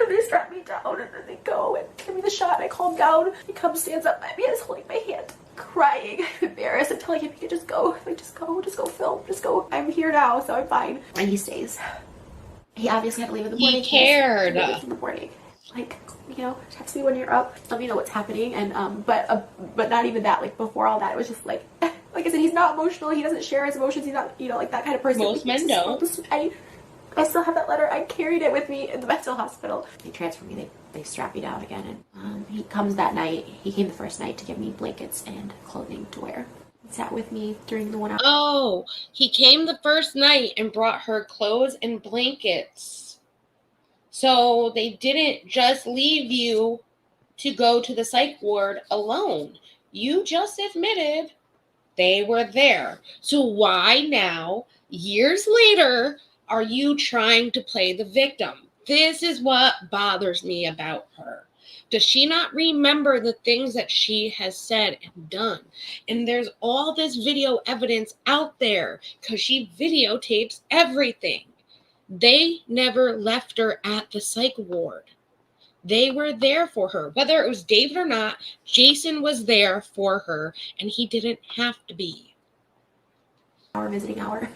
And they strap me down, and then they go and give me the shot, and I calm down. He comes, stands up by me, and is holding my hand, crying, embarrassed. I'm telling him he could just go. Like, just go film, just go. I'm here now, so I'm fine. And he stays. He obviously had to leave in the morning. He cared. In the morning. like, you know, text me when you're up, let me know what's happening. And but not even that. Like before all that, it was just like I said, he's not emotional. He doesn't share his emotions. He's not, you know, like that kind of person. Most men don't. I still have that letter. I carried it with me in the mental hospital. They transfer me. They strap me down again. And he comes that night. He came the first night to give me blankets and clothing to wear. He sat with me during the 1 hour. Oh, he came the first night and brought her clothes and blankets. So they didn't just leave you to go to the psych ward alone. You just admitted they were there. So why now, years later, are you trying to play the victim? This is what bothers me about her. Does she not remember the things that she has said and done? And there's all this video evidence out there because she videotapes everything. They never left her at the psych ward. They were there for her. Whether it was David or not, Jason was there for her, and he didn't have to be. Our visiting hour.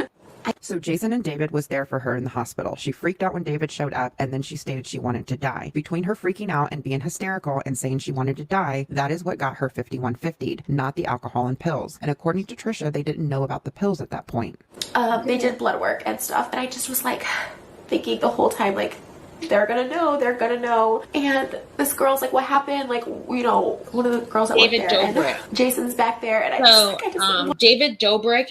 So Jason and David was there for her in the hospital. She freaked out when David showed up, and then she stated she wanted to die. Between her freaking out and being hysterical and saying she wanted to die, that is what got her 5150'd, not the alcohol and pills. And according to Trisha, they didn't know about the pills at that point. They did blood work and stuff, and I just was like thinking the whole time, like, they're gonna know. And this girl's like, what happened? Like, you know, one of the girls that David worked there, Dobrik. and Jason's back there, and David Dobrik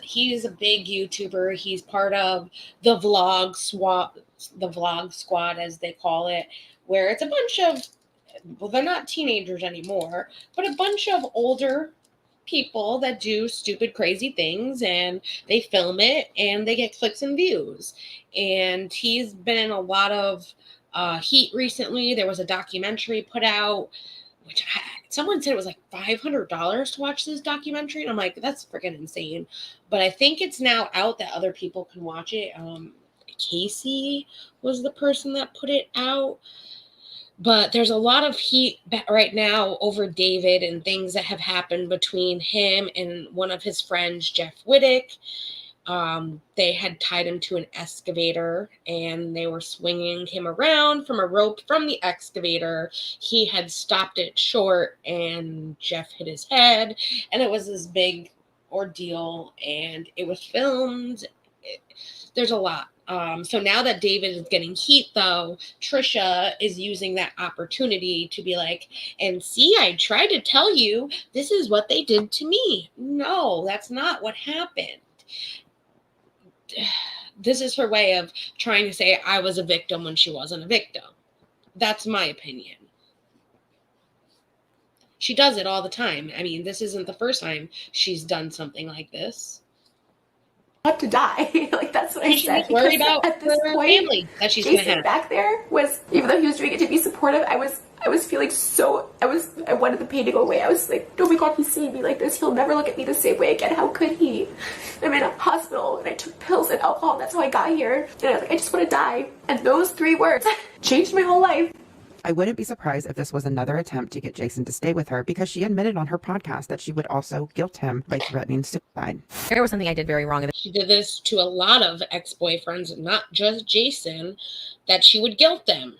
he's a big YouTuber. He's part of the vlog squad, as they call it, where it's a bunch of, well, they're not teenagers anymore, but a bunch of older people that do stupid, crazy things, and they film it and they get clicks and views. And he's been in a lot of heat recently. There was a documentary put out, which someone said it was like $500 to watch this documentary, and I'm like, that's freaking insane. But I think it's now out that other people can watch it. Casey was the person that put it out. But there's a lot of heat right now over David and things that have happened between him and one of his friends, Jeff Wittick. They had tied him to an excavator and they were swinging him around from a rope from the excavator. He had stopped it short and Jeff hit his head, and it was this big ordeal, and it was filmed. There's a lot. So now that David is getting heat, though, Trisha is using that opportunity to be like, and see, I tried to tell you, this is what they did to me. No, that's not what happened. This is her way of trying to say I was a victim when she wasn't a victim. That's my opinion. She does it all the time. I mean, this isn't the first time she's done something like this. Want to die. Like, that's what I said. She's worried about at this her point, family that she's going to Jason have. back there was, even though he was doing it to be supportive, I was feeling so, I wanted the pain to go away. I was like, oh my God, he's seeing me like this. He'll never look at me the same way again. How could he? I'm in a hospital and I took pills and alcohol, and that's how I got here. And I was like, I just want to die. And those 3 words changed my whole life. I wouldn't be surprised if this was another attempt to get Jason to stay with her, because she admitted on her podcast that she would also guilt him by threatening suicide. There was something I did very wrong. She did this to a lot of ex-boyfriends, not just Jason, that she would guilt them.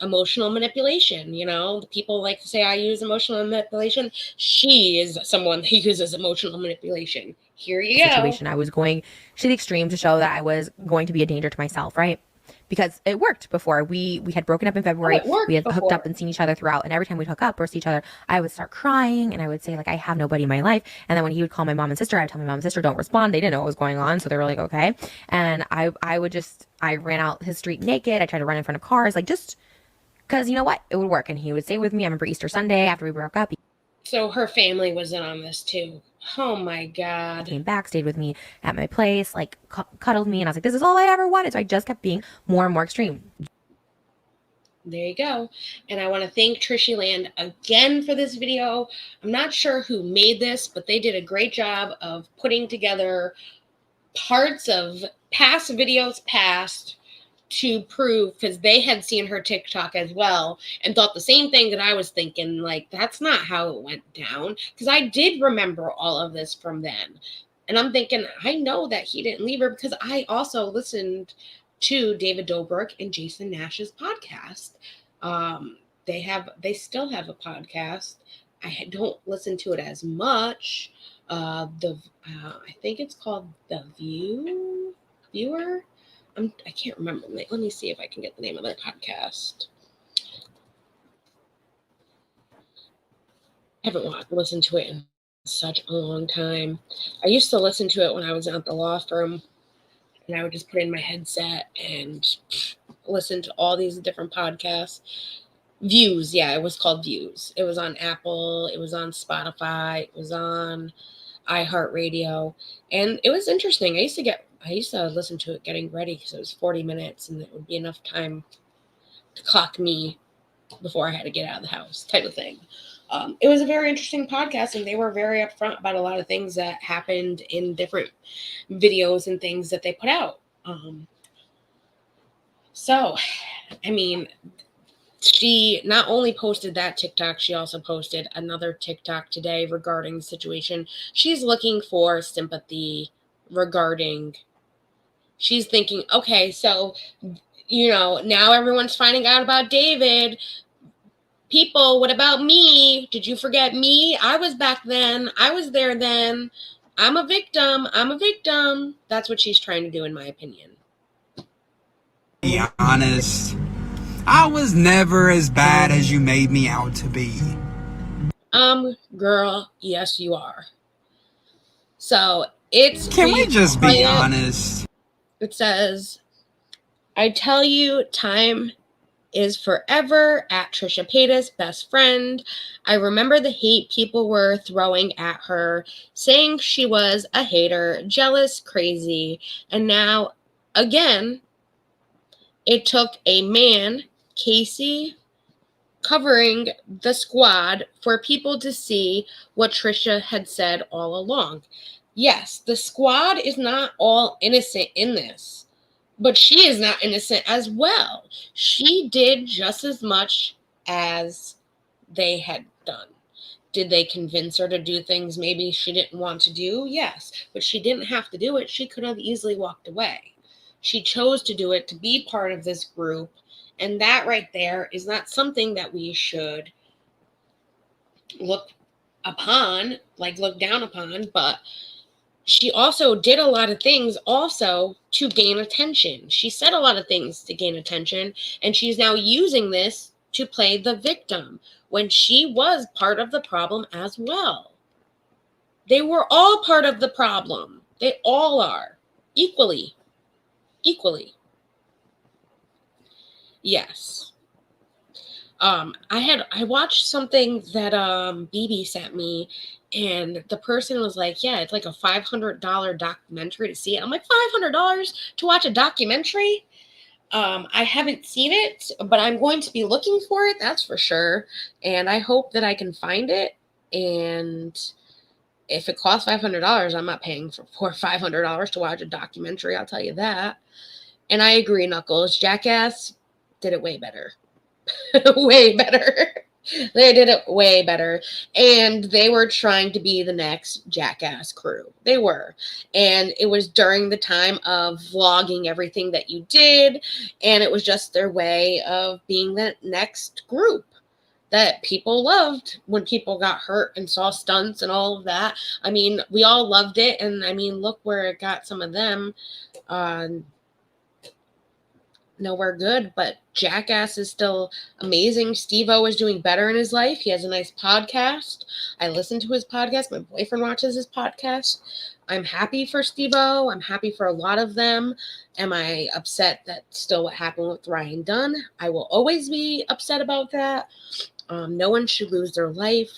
Emotional manipulation, you know, the people like to say I use emotional manipulation. She is someone that uses emotional manipulation. Here you go. Situation. I was going to the extreme to show that I was going to be a danger to myself, right? Because it worked before. We had broken up in February. We had hooked up and seen each other throughout. And every time we'd hook up or see each other, I would start crying and I would say, like, I have nobody in my life. And then when he would call my mom and sister, I'd tell my mom and sister, don't respond. They didn't know what was going on. So they were like, okay. And I ran out his street naked. I tried to run in front of cars, like, just because, you know what, it would work. And he would stay with me. I remember Easter Sunday after we broke up. So her family was in on this too. Oh my God. Came back, stayed with me at my place, like cuddled me. And I was like, this is all I ever wanted. So I just kept being more and more extreme. There you go. And I want to thank Trisha Land again for this video. I'm not sure who made this, but they did a great job of putting together parts of past videos to prove, because they had seen her TikTok as well and thought the same thing that I was thinking, like, that's not how it went down, because I did remember all of this from then. And I'm thinking, I know that he didn't leave her, because I also listened to David Dobrik and Jason Nash's podcast. They still have a podcast. Don't listen to it as much. I think it's called The Viewer. I can't remember. Let me see if I can get the name of the podcast. I haven't listened to it in such a long time. I used to listen to it when I was at the law firm, and I would just put in my headset and listen to all these different podcasts. Views, yeah, it was called Views. It was on Apple, it was on Spotify, it was on iHeartRadio, and it was interesting. I used to listen to it getting ready because it was 40 minutes, and it would be enough time to clock me before I had to get out of the house, type of thing. It was a very interesting podcast, and they were very upfront about a lot of things that happened in different videos and things that they put out. So, I mean, she not only posted that TikTok, she also posted another TikTok today regarding the situation. She's looking for sympathy regarding, she's thinking, okay, so, now everyone's finding out about David. People, what about me? Did you forget me? I was back then. I was there then. I'm a victim. I'm a victim. That's what she's trying to do, in my opinion. Be honest, I was never as bad as you made me out to be. Girl, yes, you are. So it's. Can we just be honest? It says, I tell you, time is forever at Trisha Paytas' best friend. I remember the hate people were throwing at her, saying she was a hater, jealous, crazy. And now, again, it took a man, Casey, covering the squad for people to see what Trisha had said all along. Yes, the squad is not all innocent in this. But she is not innocent as well. She did just as much as they had done. Did they convince her to do things maybe she didn't want to do? Yes. But she didn't have to do it. She could have easily walked away. She chose to do it, to be part of this group. And that right there is not something that we should look upon, like look down upon, but she also did a lot of things also to gain attention. She said a lot of things to gain attention, and she's now using this to play the victim when she was part of the problem as well. They were all part of the problem. They all are. Equally. Yes. I watched something that BB sent me, and the person was like, yeah, it's like a $500 documentary to see it. I'm like, $500 to watch a documentary? I haven't seen it, but I'm going to be looking for it, that's for sure. And I hope that I can find it. And if it costs $500, I'm not paying for $500 to watch a documentary, I'll tell you that. And I agree, Knuckles. Jackass did it way better. Way better. They did it way better. And they were trying to be the next Jackass crew. They were. And it was during the time of vlogging everything that you did. And it was just their way of being the next group that people loved when people got hurt and saw stunts and all of that. I mean, we all loved it. And I mean, look where it got some of them. Nowhere good, but Jackass is still amazing. Steve-O is doing better in his life. He has a nice podcast. I listen to his podcast. My boyfriend watches his podcast. I'm happy for Steve-O. I'm happy for a lot of them. Am I upset that still what happened with Ryan Dunn? I will always be upset about that. No one should lose their life.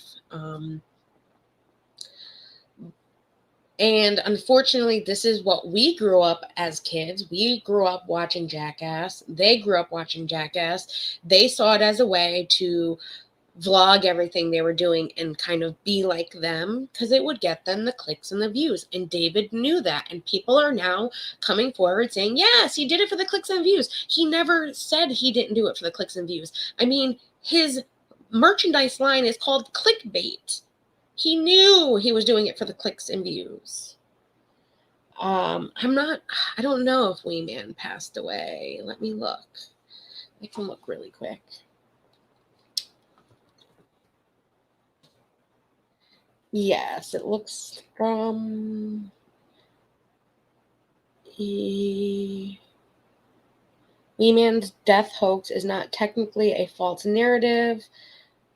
And unfortunately, this is what we grew up as kids. We grew up watching Jackass. They grew up watching Jackass. They saw it as a way to vlog everything they were doing and kind of be like them because it would get them the clicks and the views. And David knew that. And people are now coming forward saying, yes, he did it for the clicks and views. He never said he didn't do it for the clicks and views. I mean, his merchandise line is called clickbait. He knew he was doing it for the clicks and views. I don't know if Wee Man passed away. Let me look. I can look really quick. Yes, it looks from Lehman's death hoax is not technically a false narrative,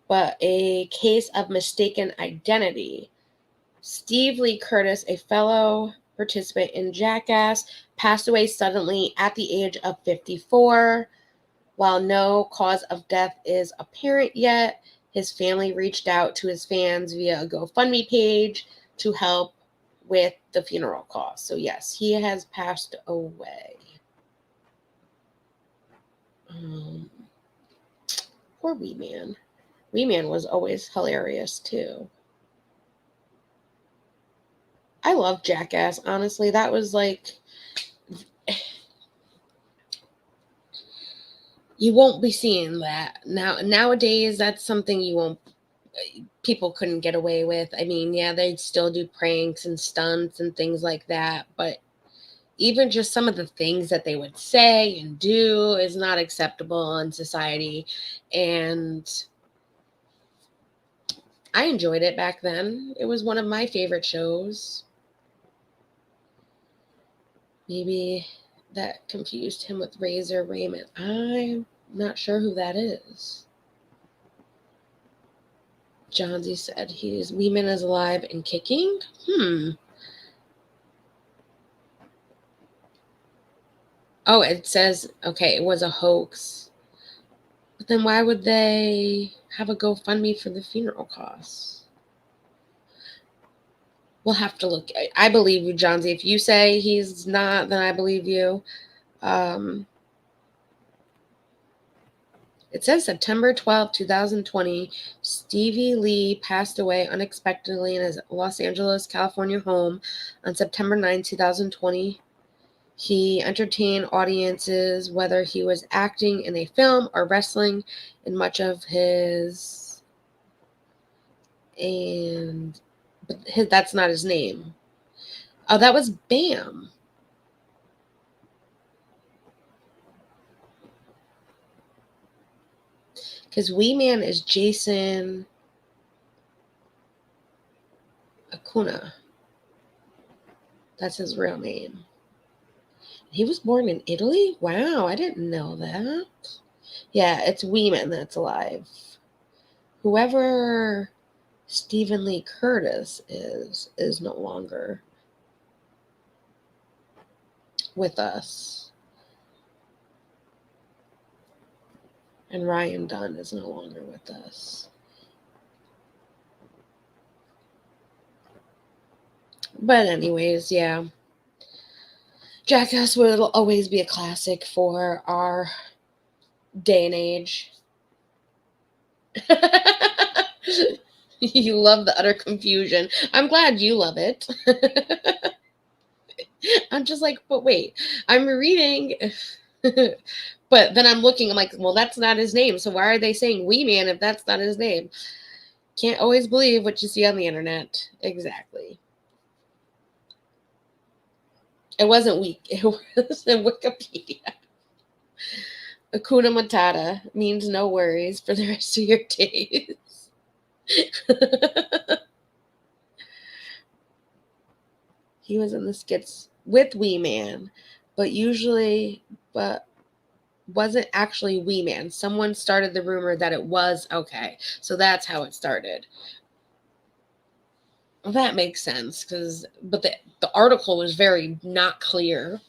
but a case of mistaken identity. Steve Lee Curtis, a fellow participant in Jackass, passed away suddenly at the age of 54. While no cause of death is apparent yet, his family reached out to his fans via a GoFundMe page to help with the funeral costs. So yes, he has passed away. Poor Wee Man. Wee Man was always hilarious too. I love Jackass. Honestly, that was like, you won't be seeing that nowadays. That's something you won't. People couldn't get away with. I mean, yeah, they'd still do pranks and stunts and things like that, but even just some of the things that they would say and do is not acceptable in society. And I enjoyed it back then. It was one of my favorite shows. Maybe that confused him with Razor Raymond. I'm not sure who that is. Johnsy said Weeman is alive and kicking. Oh, it says, okay, it was a hoax. But then why would they have a GoFundMe for the funeral costs? We'll have to look. I believe you, Johnsy. If you say he's not, then I believe you. It says September 12, 2020, Stevie Lee passed away unexpectedly in his Los Angeles, California home on September 9, 2020. He entertained audiences whether he was acting in a film or wrestling in much of his... But that's not his name. Oh, that was Bam. Because Wee Man is Jason Acuna. That's his real name. He was born in Italy? Wow, I didn't know that. Yeah, it's Wee Man that's alive. Whoever Stephen Lee Curtis is no longer with us. And Ryan Dunn is no longer with us. But anyways, yeah. Jackass will always be a classic for our day and age. You love the utter confusion. I'm glad you love it. I'm just like, but wait, I'm reading... But then I'm looking, I'm like, well, that's not his name. So why are they saying Wee Man if that's not his name? Can't always believe what you see on the internet. Exactly. It wasn't weak. It was in Wikipedia. Hakuna Matata means no worries for the rest of your days. He was in the skits with Wee Man, but wasn't actually Wee Man. Someone started the rumor that it was. Okay, so that's how it started. Well, that makes sense, but the article was very not clear.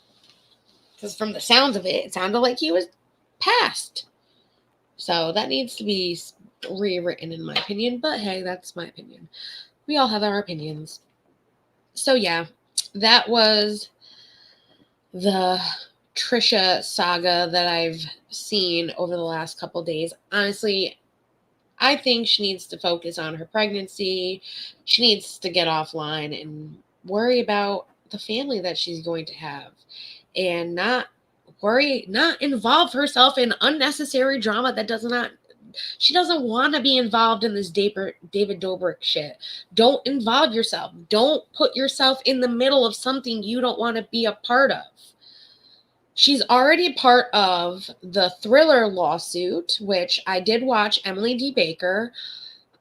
Because from the sounds of it, it sounded like he was passed. So that needs to be rewritten, in my opinion. But hey, that's my opinion. We all have our opinions. So yeah, that was the Trisha saga that I've seen over the last couple days. Honestly, I think she needs to focus on her pregnancy. She needs to get offline and worry about the family that she's going to have, and not involve herself in unnecessary drama that she doesn't want to be involved in this David Dobrik shit. Don't involve yourself. Don't put yourself in the middle of something you don't want to be a part of. She's already part of the Thriller lawsuit, which I did watch. Emily D. Baker.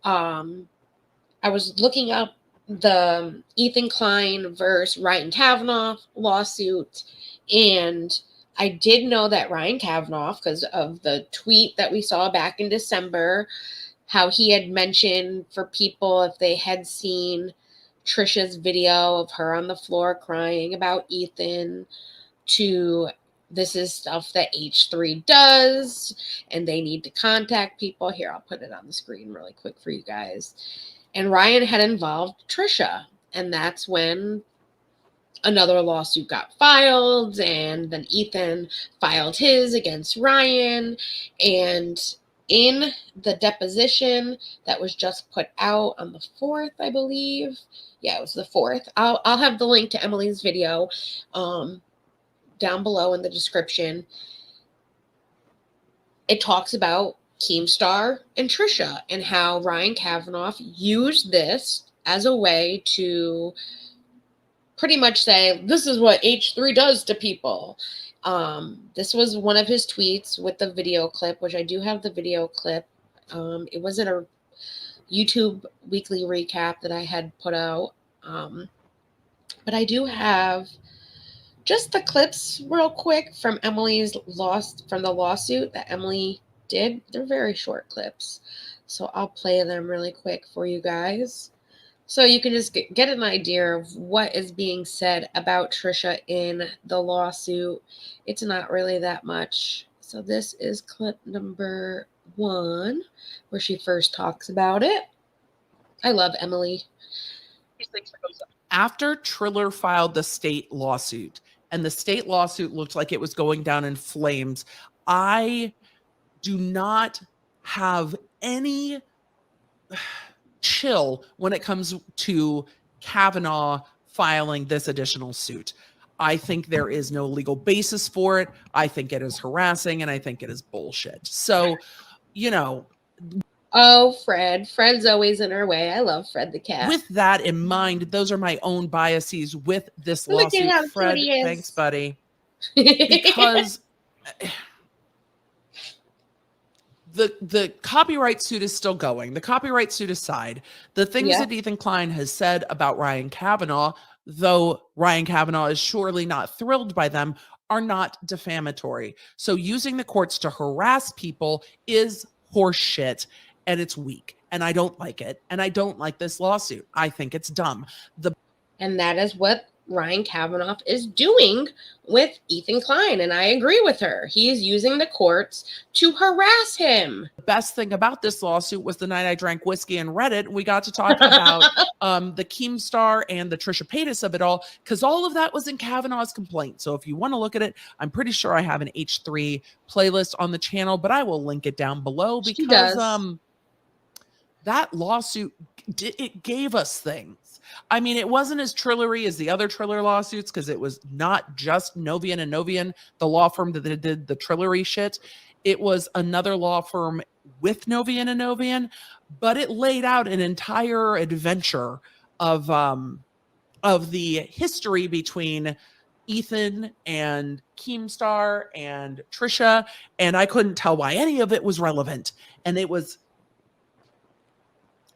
I I was looking up the Ethan Klein versus Ryan Kavanaugh lawsuit, and I did know that Ryan Kavanaugh, because of the tweet that we saw back in December, how he had mentioned for people if they had seen Trisha's video of her on the floor crying about Ethan, to this is stuff that H3 does, and they need to contact people. Here, I'll put it on the screen really quick for you guys. And Ryan had involved Trisha, and that's when another lawsuit got filed, and then Ethan filed his against Ryan. And in the deposition that was just put out on the 4th, I believe. Yeah, it was the 4th. I'll have the link to Emily's video down below in the description. It talks about Keemstar and Trisha and how Ryan Kavanaugh used this as a way to pretty much say, this is what H3 does to people. This was one of his tweets with the video clip, which I do have the video clip. It wasn't a YouTube weekly recap that I had put out. But I do have just the clips real quick from Emily's from the lawsuit that Emily did. They're very short clips, so I'll play them really quick for you guys, so you can just get an idea of what is being said about Trisha in the lawsuit. It's not really that much. So this is clip number 1, where she first talks about it. I love Emily. After Triller filed the state lawsuit, and the state lawsuit looked like it was going down in flames, I do not have any chill when it comes to Kavanaugh filing this additional suit. I think there is no legal basis for it. I think it is harassing, and I think it is bullshit. So, you know. Oh, Fred. Fred's always in her way. I love Fred the cat. With that in mind, those are my own biases with this lawsuit. Fred, thanks, buddy. Because the copyright suit is still going. The copyright suit aside, the things that Ethan Klein has said about Ryan Kavanaugh, though Ryan Kavanaugh is surely not thrilled by them, are not defamatory. So using the courts to harass people is horseshit, and it's weak, and I don't like it, and I don't like this lawsuit. I think it's dumb. And that is what Ryan Kavanaugh is doing with Ethan Klein, and I agree with her. He is using the courts to harass him. The best thing about this lawsuit was the night I drank whiskey and read it. We got to talk about the Keemstar and the Trisha Paytas of it all, because all of that was in Kavanaugh's complaint. So if you want to look at it, I'm pretty sure I have an H3 playlist on the channel, but I will link it down below, because that lawsuit, it gave us things. I mean, it wasn't as trillery as the other Triller lawsuits, because it was not just Novian and Novian, the law firm that did the Trillery shit. It was another law firm with Novian and Novian, but it laid out an entire adventure of the history between Ethan and Keemstar and Trisha, and I couldn't tell why any of it was relevant. And it was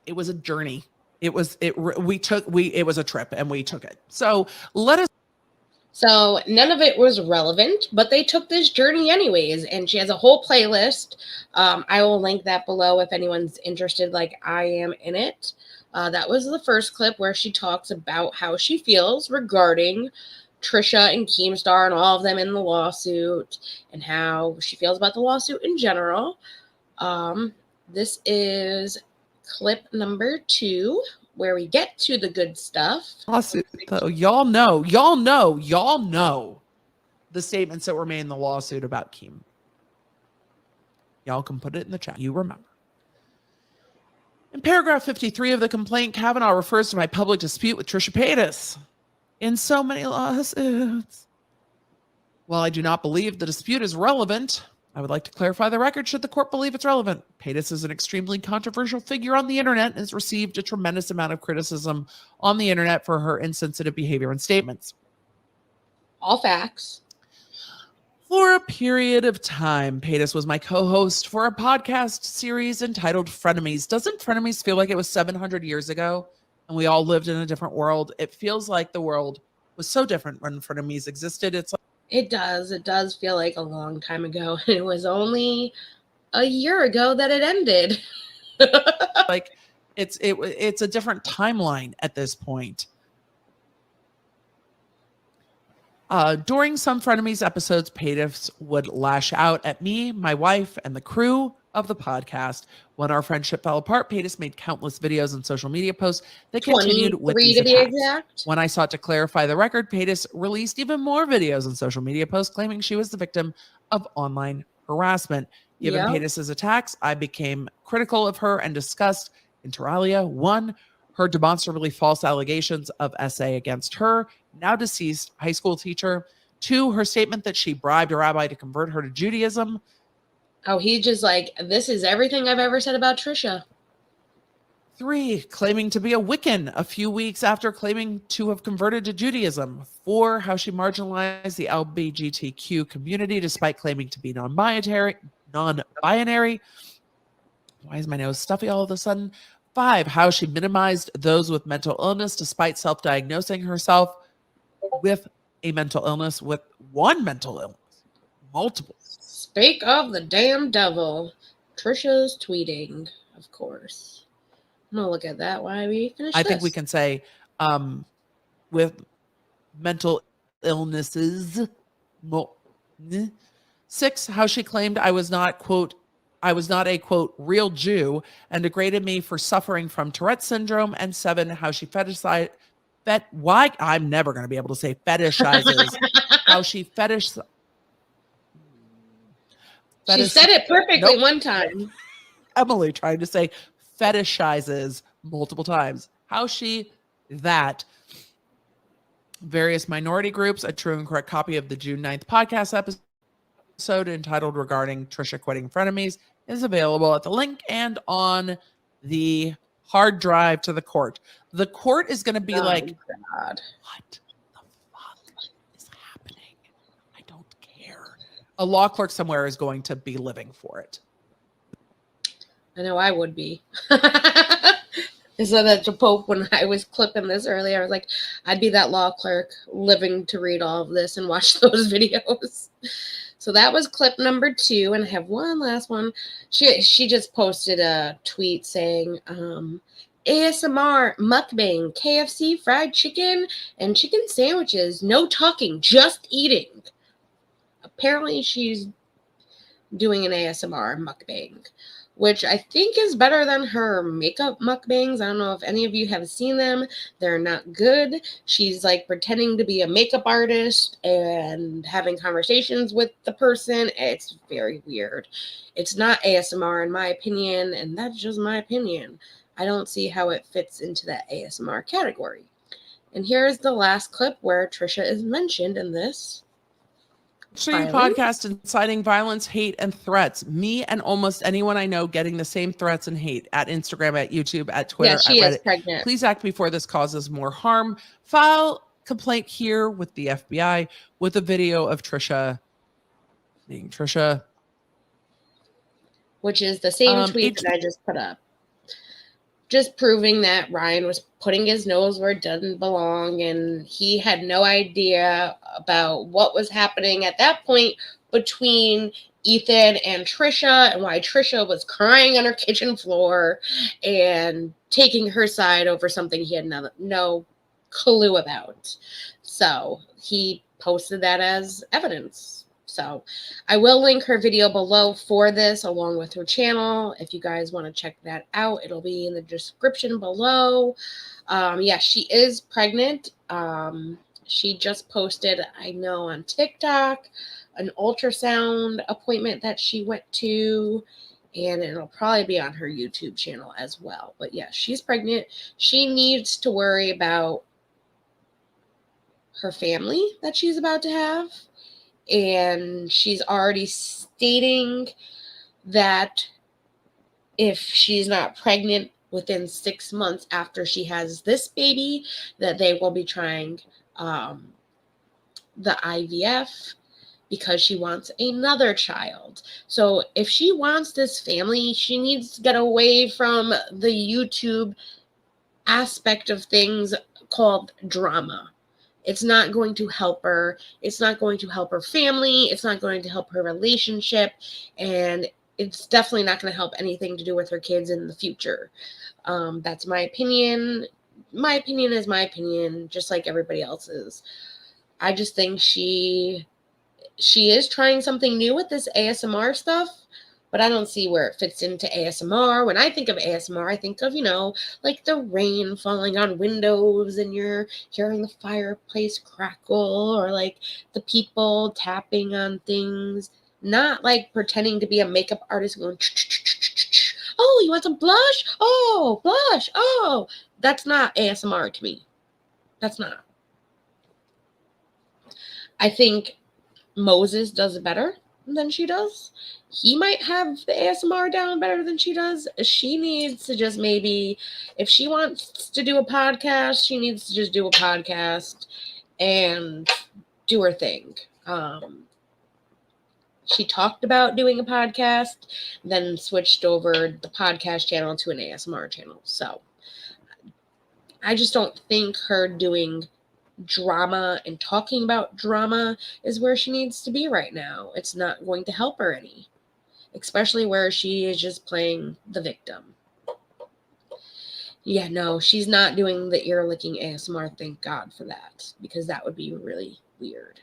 a journey. It was a trip, and we took it. So So none of it was relevant, but they took this journey anyways. And she has a whole playlist. I will link that below if anyone's interested, like I am in it. That was the first clip where she talks about how she feels regarding Trisha and Keemstar and all of them in the lawsuit, and how she feels about the lawsuit in general. This is clip number 2, where we get to the good stuff. Lawsuit, though, y'all know the statements that were made in the lawsuit about Keem. Y'all can put it in the chat. You remember. In paragraph 53 of the complaint, Kavanaugh refers to my public dispute with Trisha Paytas in so many lawsuits. While I do not believe the dispute is relevant, I would like to clarify the record should the court believe it's relevant. Paytas is an extremely controversial figure on the internet and has received a tremendous amount of criticism on the internet for her insensitive behavior and statements. All facts. For a period of time, Paytas was my co-host for a podcast series entitled Frenemies. Doesn't Frenemies feel like it was 700 years ago and we all lived in a different world? It feels like the world was so different when Frenemies existed. It's like, it does feel like a long time ago. It was only a year ago that it ended. like it's a different timeline at this point. During some Frenemies episodes, Paytas would lash out at me, my wife, and the crew of the podcast. When our friendship fell apart, Paytas made countless videos and social media posts that continued with these attacks. Exact. When I sought to clarify the record, Paytas released even more videos and social media posts claiming she was the victim of online harassment. Given Paytas's attacks, I became critical of her and discussed, inter alia, 1, her demonstrably false allegations of SA against her, now deceased high school teacher. 2, her statement that she bribed a rabbi to convert her to Judaism. Oh, he just like, this is everything I've ever said about Trisha. 3, claiming to be a Wiccan a few weeks after claiming to have converted to Judaism. 4, how she marginalized the LGBTQ community despite claiming to be non-binary. Why is my nose stuffy all of a sudden? 5, how she minimized those with mental illness despite self-diagnosing herself with a mental illness, with one mental illness, multiple. Speak of the damn devil. Trisha's tweeting, of course. I'm gonna look at that while we finish. I think we can say with mental illnesses. 6, how she claimed I was not a, quote, real Jew and degraded me for suffering from Tourette syndrome. And 7, how she fetishized, why? I'm never going to be able to say fetishizes. How she she said it perfectly one time. Emily trying to say fetishizes multiple times. How she various minority groups, a true and correct copy of the June 9th podcast episode entitled regarding Trisha quitting Frenemies is available at the link and on the hard drive to the court. The court is going to be what the fuck is happening? I don't care. A law clerk somewhere is going to be living for it. I know I would be. So that the Pope, when I was clipping this earlier, I was like, I'd be that law clerk living to read all of this and watch those videos. So that was clip number 2, and I have one last one. She just posted a tweet saying, ASMR mukbang, KFC fried chicken and chicken sandwiches, no talking, just eating. Apparently she's doing an ASMR mukbang, which I think is better than her makeup mukbangs. I don't know if any of you have seen them. They're not good. She's like pretending to be a makeup artist and having conversations with the person. It's very weird. It's not ASMR in my opinion, and that's just my opinion. I don't see how it fits into that ASMR category. And here's the last clip where Trisha is mentioned in this. Show you podcast inciting violence, hate, and threats. Me and almost anyone I know getting the same threats and hate at Instagram, at YouTube, at Twitter, yeah, she at Reddit. Is pregnant. Please act before this causes more harm. File complaint here with the FBI with a video of Trisha being Trisha. Which is the same tweet that I just put up. Just proving that Ryan was putting his nose where it doesn't belong, and he had no idea about what was happening at that point between Ethan and Trisha, and why Trisha was crying on her kitchen floor and taking her side over something he had no clue about. So he posted that as evidence. So I will link her video below for this along with her channel. If you guys want to check that out, it'll be in the description below. Yeah, she is pregnant. She just posted, I know on TikTok, an ultrasound appointment that she went to, and it'll probably be on her YouTube channel as well. But yeah, she's pregnant. She needs to worry about her family that she's about to have. And she's already stating that if she's not pregnant within 6 months after she has this baby, that they will be trying the IVF. because she wants another child. So if she wants this family, she needs to get away from the YouTube aspect of things called drama. It's not going to help her. It's not going to help her family. It's not going to help her relationship. And it's definitely not going to help anything to do with her kids in the future. That's my opinion. My opinion is my opinion, just like everybody else's. I just think she is trying something new with this ASMR stuff, but I don't see where it fits into ASMR. When I think of ASMR, I think of, like the rain falling on windows and you're hearing the fireplace crackle, or like the people tapping on things, not like pretending to be a makeup artist going, oh, you want some blush? Oh, blush. Oh, that's not ASMR to me. That's not. I think Moses does it better than she does. He might have the ASMR down better than she does. She needs to just maybe, if she wants to do a podcast, she needs to just do a podcast and do her thing. She talked about doing a podcast, then switched over the podcast channel to an ASMR channel. So I just don't think her doing drama and talking about drama is where she needs to be right now. It's not going to help her any, especially where she is just playing the victim. Yeah, no, she's not doing the ear licking ASMR. Thank God for that, because that would be really weird.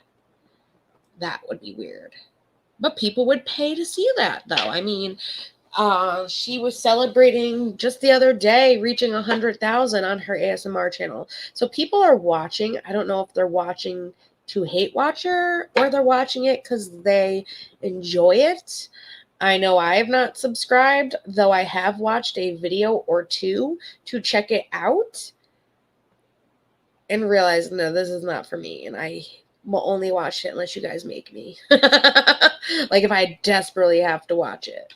That would be weird. But people would pay to see that, though. I mean, she was celebrating just the other day, reaching 100,000 on her ASMR channel. So people are watching. I don't know if they're watching to hate watch her or they're watching it because they enjoy it. I know I have not subscribed, though I have watched a video or two to check it out and realize, no, this is not for me. And I will only watch it unless you guys make me. Like if I desperately have to watch it.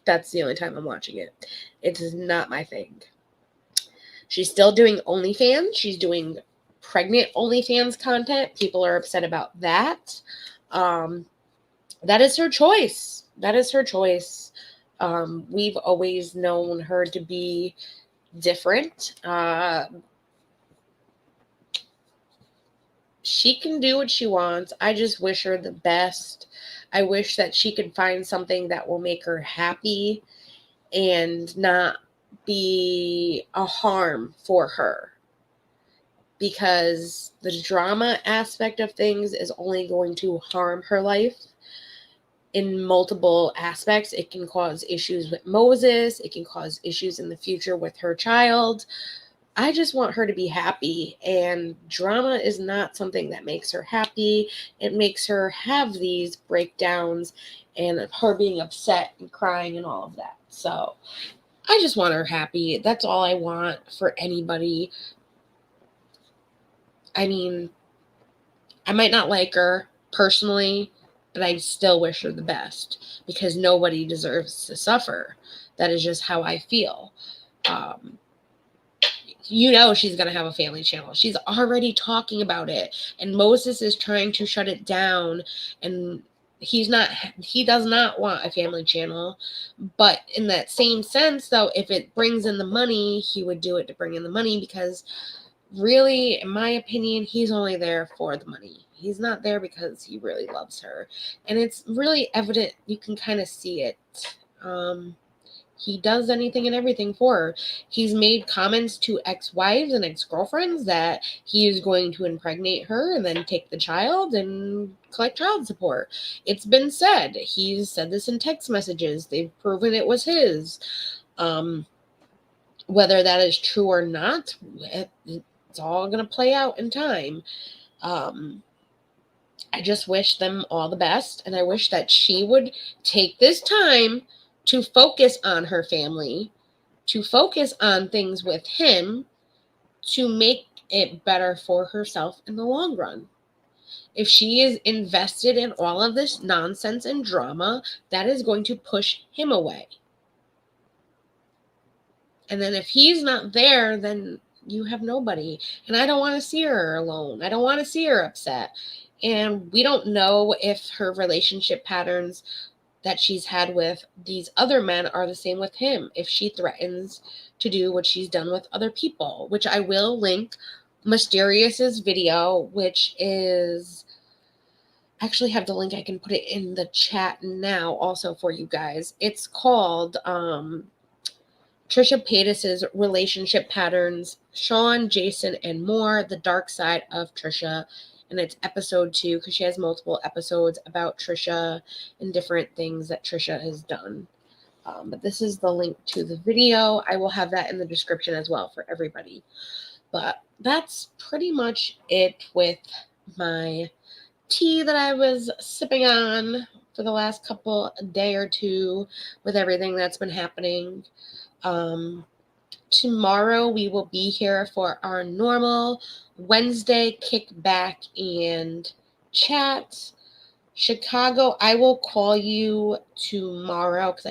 That's the only time I'm watching it. It is not my thing. She's still doing OnlyFans. She's doing pregnant OnlyFans content. People are upset about that. That is her choice. That is her choice. We've always known her to be different. She can do what she wants. I just wish her the best. I wish that she could find something that will make her happy and not be a harm for her. Because the drama aspect of things is only going to harm her life in multiple aspects. It can cause issues with Moses. It can cause issues in the future with her child. I just want her to be happy, and drama is not something that makes her happy. It makes her have these breakdowns and her being upset and crying and all of that. So I just want her happy. That's all I want for anybody. I mean, I might not like her personally, but I still wish her the best because nobody deserves to suffer. That is just how I feel. She's going to have a family channel. She's already talking about it. And Moses is trying to shut it down. And he does not want a family channel. But in that same sense, though, if it brings in the money, he would do it to bring in the money because really, in my opinion, he's only there for the money. He's not there because he really loves her. And it's really evident. You can kind of see it. He does anything and everything for her. He's made comments to ex-wives and ex-girlfriends that he is going to impregnate her and then take the child and collect child support. It's been said. He's said this in text messages. They've proven it was his. Whether that is true or not, it's all going to play out in time. I just wish them all the best, and I wish that she would take this time to focus on her family, to focus on things with him, to make it better for herself in the long run. If she is invested in all of this nonsense and drama, that is going to push him away. And then if he's not there, then you have nobody. And I don't want to see her alone. I don't want to see her upset. And we don't know if her relationship patterns that she's had with these other men are the same with him, if she threatens to do what she's done with other people, which I will link Mysterious's video, which is, I actually have the link. I can put it in the chat now also for you guys. It's called Trisha Paytas's Relationship Patterns, Sean, Jason, and More, The Dark Side of Trisha. And it's episode 2 because she has multiple episodes about Trisha and different things that Trisha has done. But this is the link to the video. I will have that in the description as well for everybody. But that's pretty much it with my tea that I was sipping on for the last day or two with everything that's been happening. Tomorrow we will be here for our normal Wednesday kickback and chat. Chicago, I will call you tomorrow because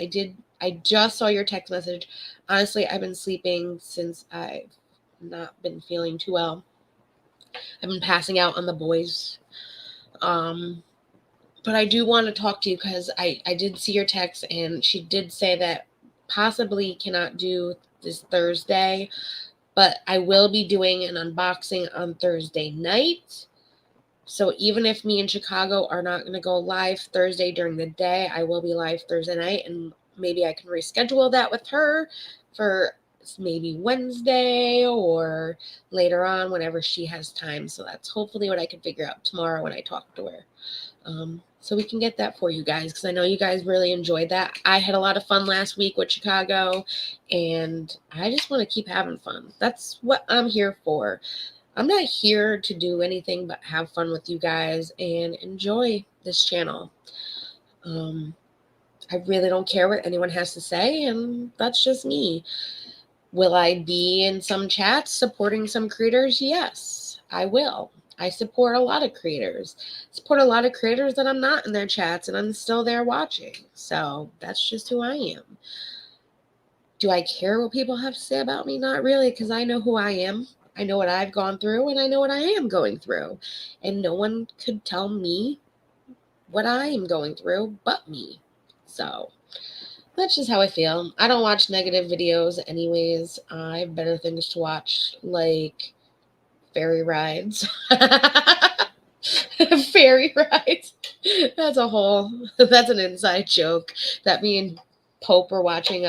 I just saw your text message. Honestly, I've been sleeping since I've not been feeling too well. I've been passing out on the boys. But I do want to talk to you because I did see your text, and she did say that possibly cannot do this Thursday, but I will be doing an unboxing on Thursday night. So even if me and Chicago are not going to go live Thursday during the day, I will be live Thursday night, and maybe I can reschedule that with her for maybe Wednesday or later on whenever she has time. So that's hopefully what I can figure out tomorrow when I talk to her. So we can get that for you guys because I know you guys really enjoyed that. I had a lot of fun last week with Chicago, and I just want to keep having fun. That's what I'm here for. I'm not here to do anything but have fun with you guys and enjoy this channel. I really don't care what anyone has to say, and that's just me. Will I be in some chats supporting some creators? Yes, I will. I support a lot of creators. Support a lot of creators that I'm not in their chats, and I'm still there watching. So that's just who I am. Do I care what people have to say about me? Not really, because I know who I am. I know what I've gone through, and I know what I am going through. And no one could tell me what I am going through but me. So that's just how I feel. I don't watch negative videos anyways. I have better things to watch, like ferry rides. Ferry rides. That's an inside joke that me and Pope were watching.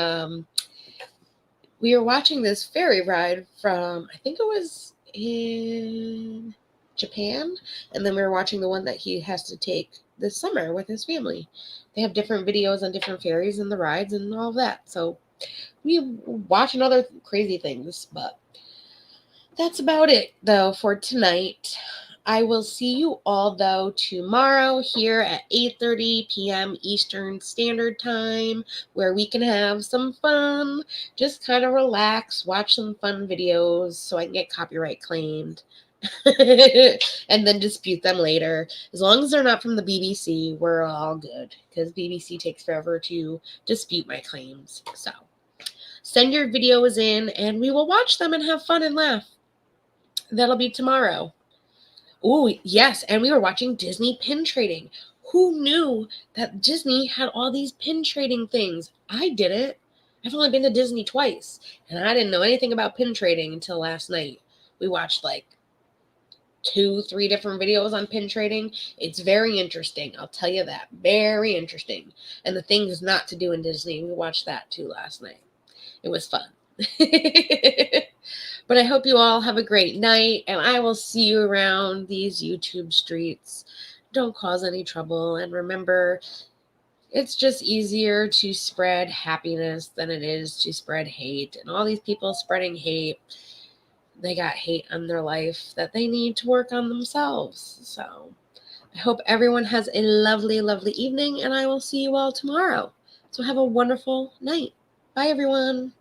We were watching this ferry ride from, I think it was in Japan, and then we were watching the one that he has to take this summer with his family. They have different videos on different ferries and the rides and all of that. So we watching other crazy things, but that's about it, though, for tonight. I will see you all, though, tomorrow here at 8:30 p.m. Eastern Standard Time, where we can have some fun, just kind of relax, watch some fun videos so I can get copyright claimed, and then dispute them later. As long as they're not from the BBC, we're all good, because BBC takes forever to dispute my claims. So send your videos in, and we will watch them and have fun and laugh. That'll be tomorrow. Oh, yes, and we were watching Disney pin trading. Who knew that Disney had all these pin trading things? I didn't. I've only been to Disney twice, and I didn't know anything about pin trading until last night. We watched like 2-3 different videos on pin trading. It's very interesting. I'll tell you that. Very interesting. And the things not to do in Disney, we watched that too last night. It was fun. But I hope you all have a great night, and I will see you around these YouTube streets. Don't cause any trouble, and remember, it's just easier to spread happiness than it is to spread hate. And all these people spreading hate, they got hate in their life that they need to work on themselves. So I hope everyone has a lovely, lovely evening, and I will see you all tomorrow. So have a wonderful night. Bye, everyone.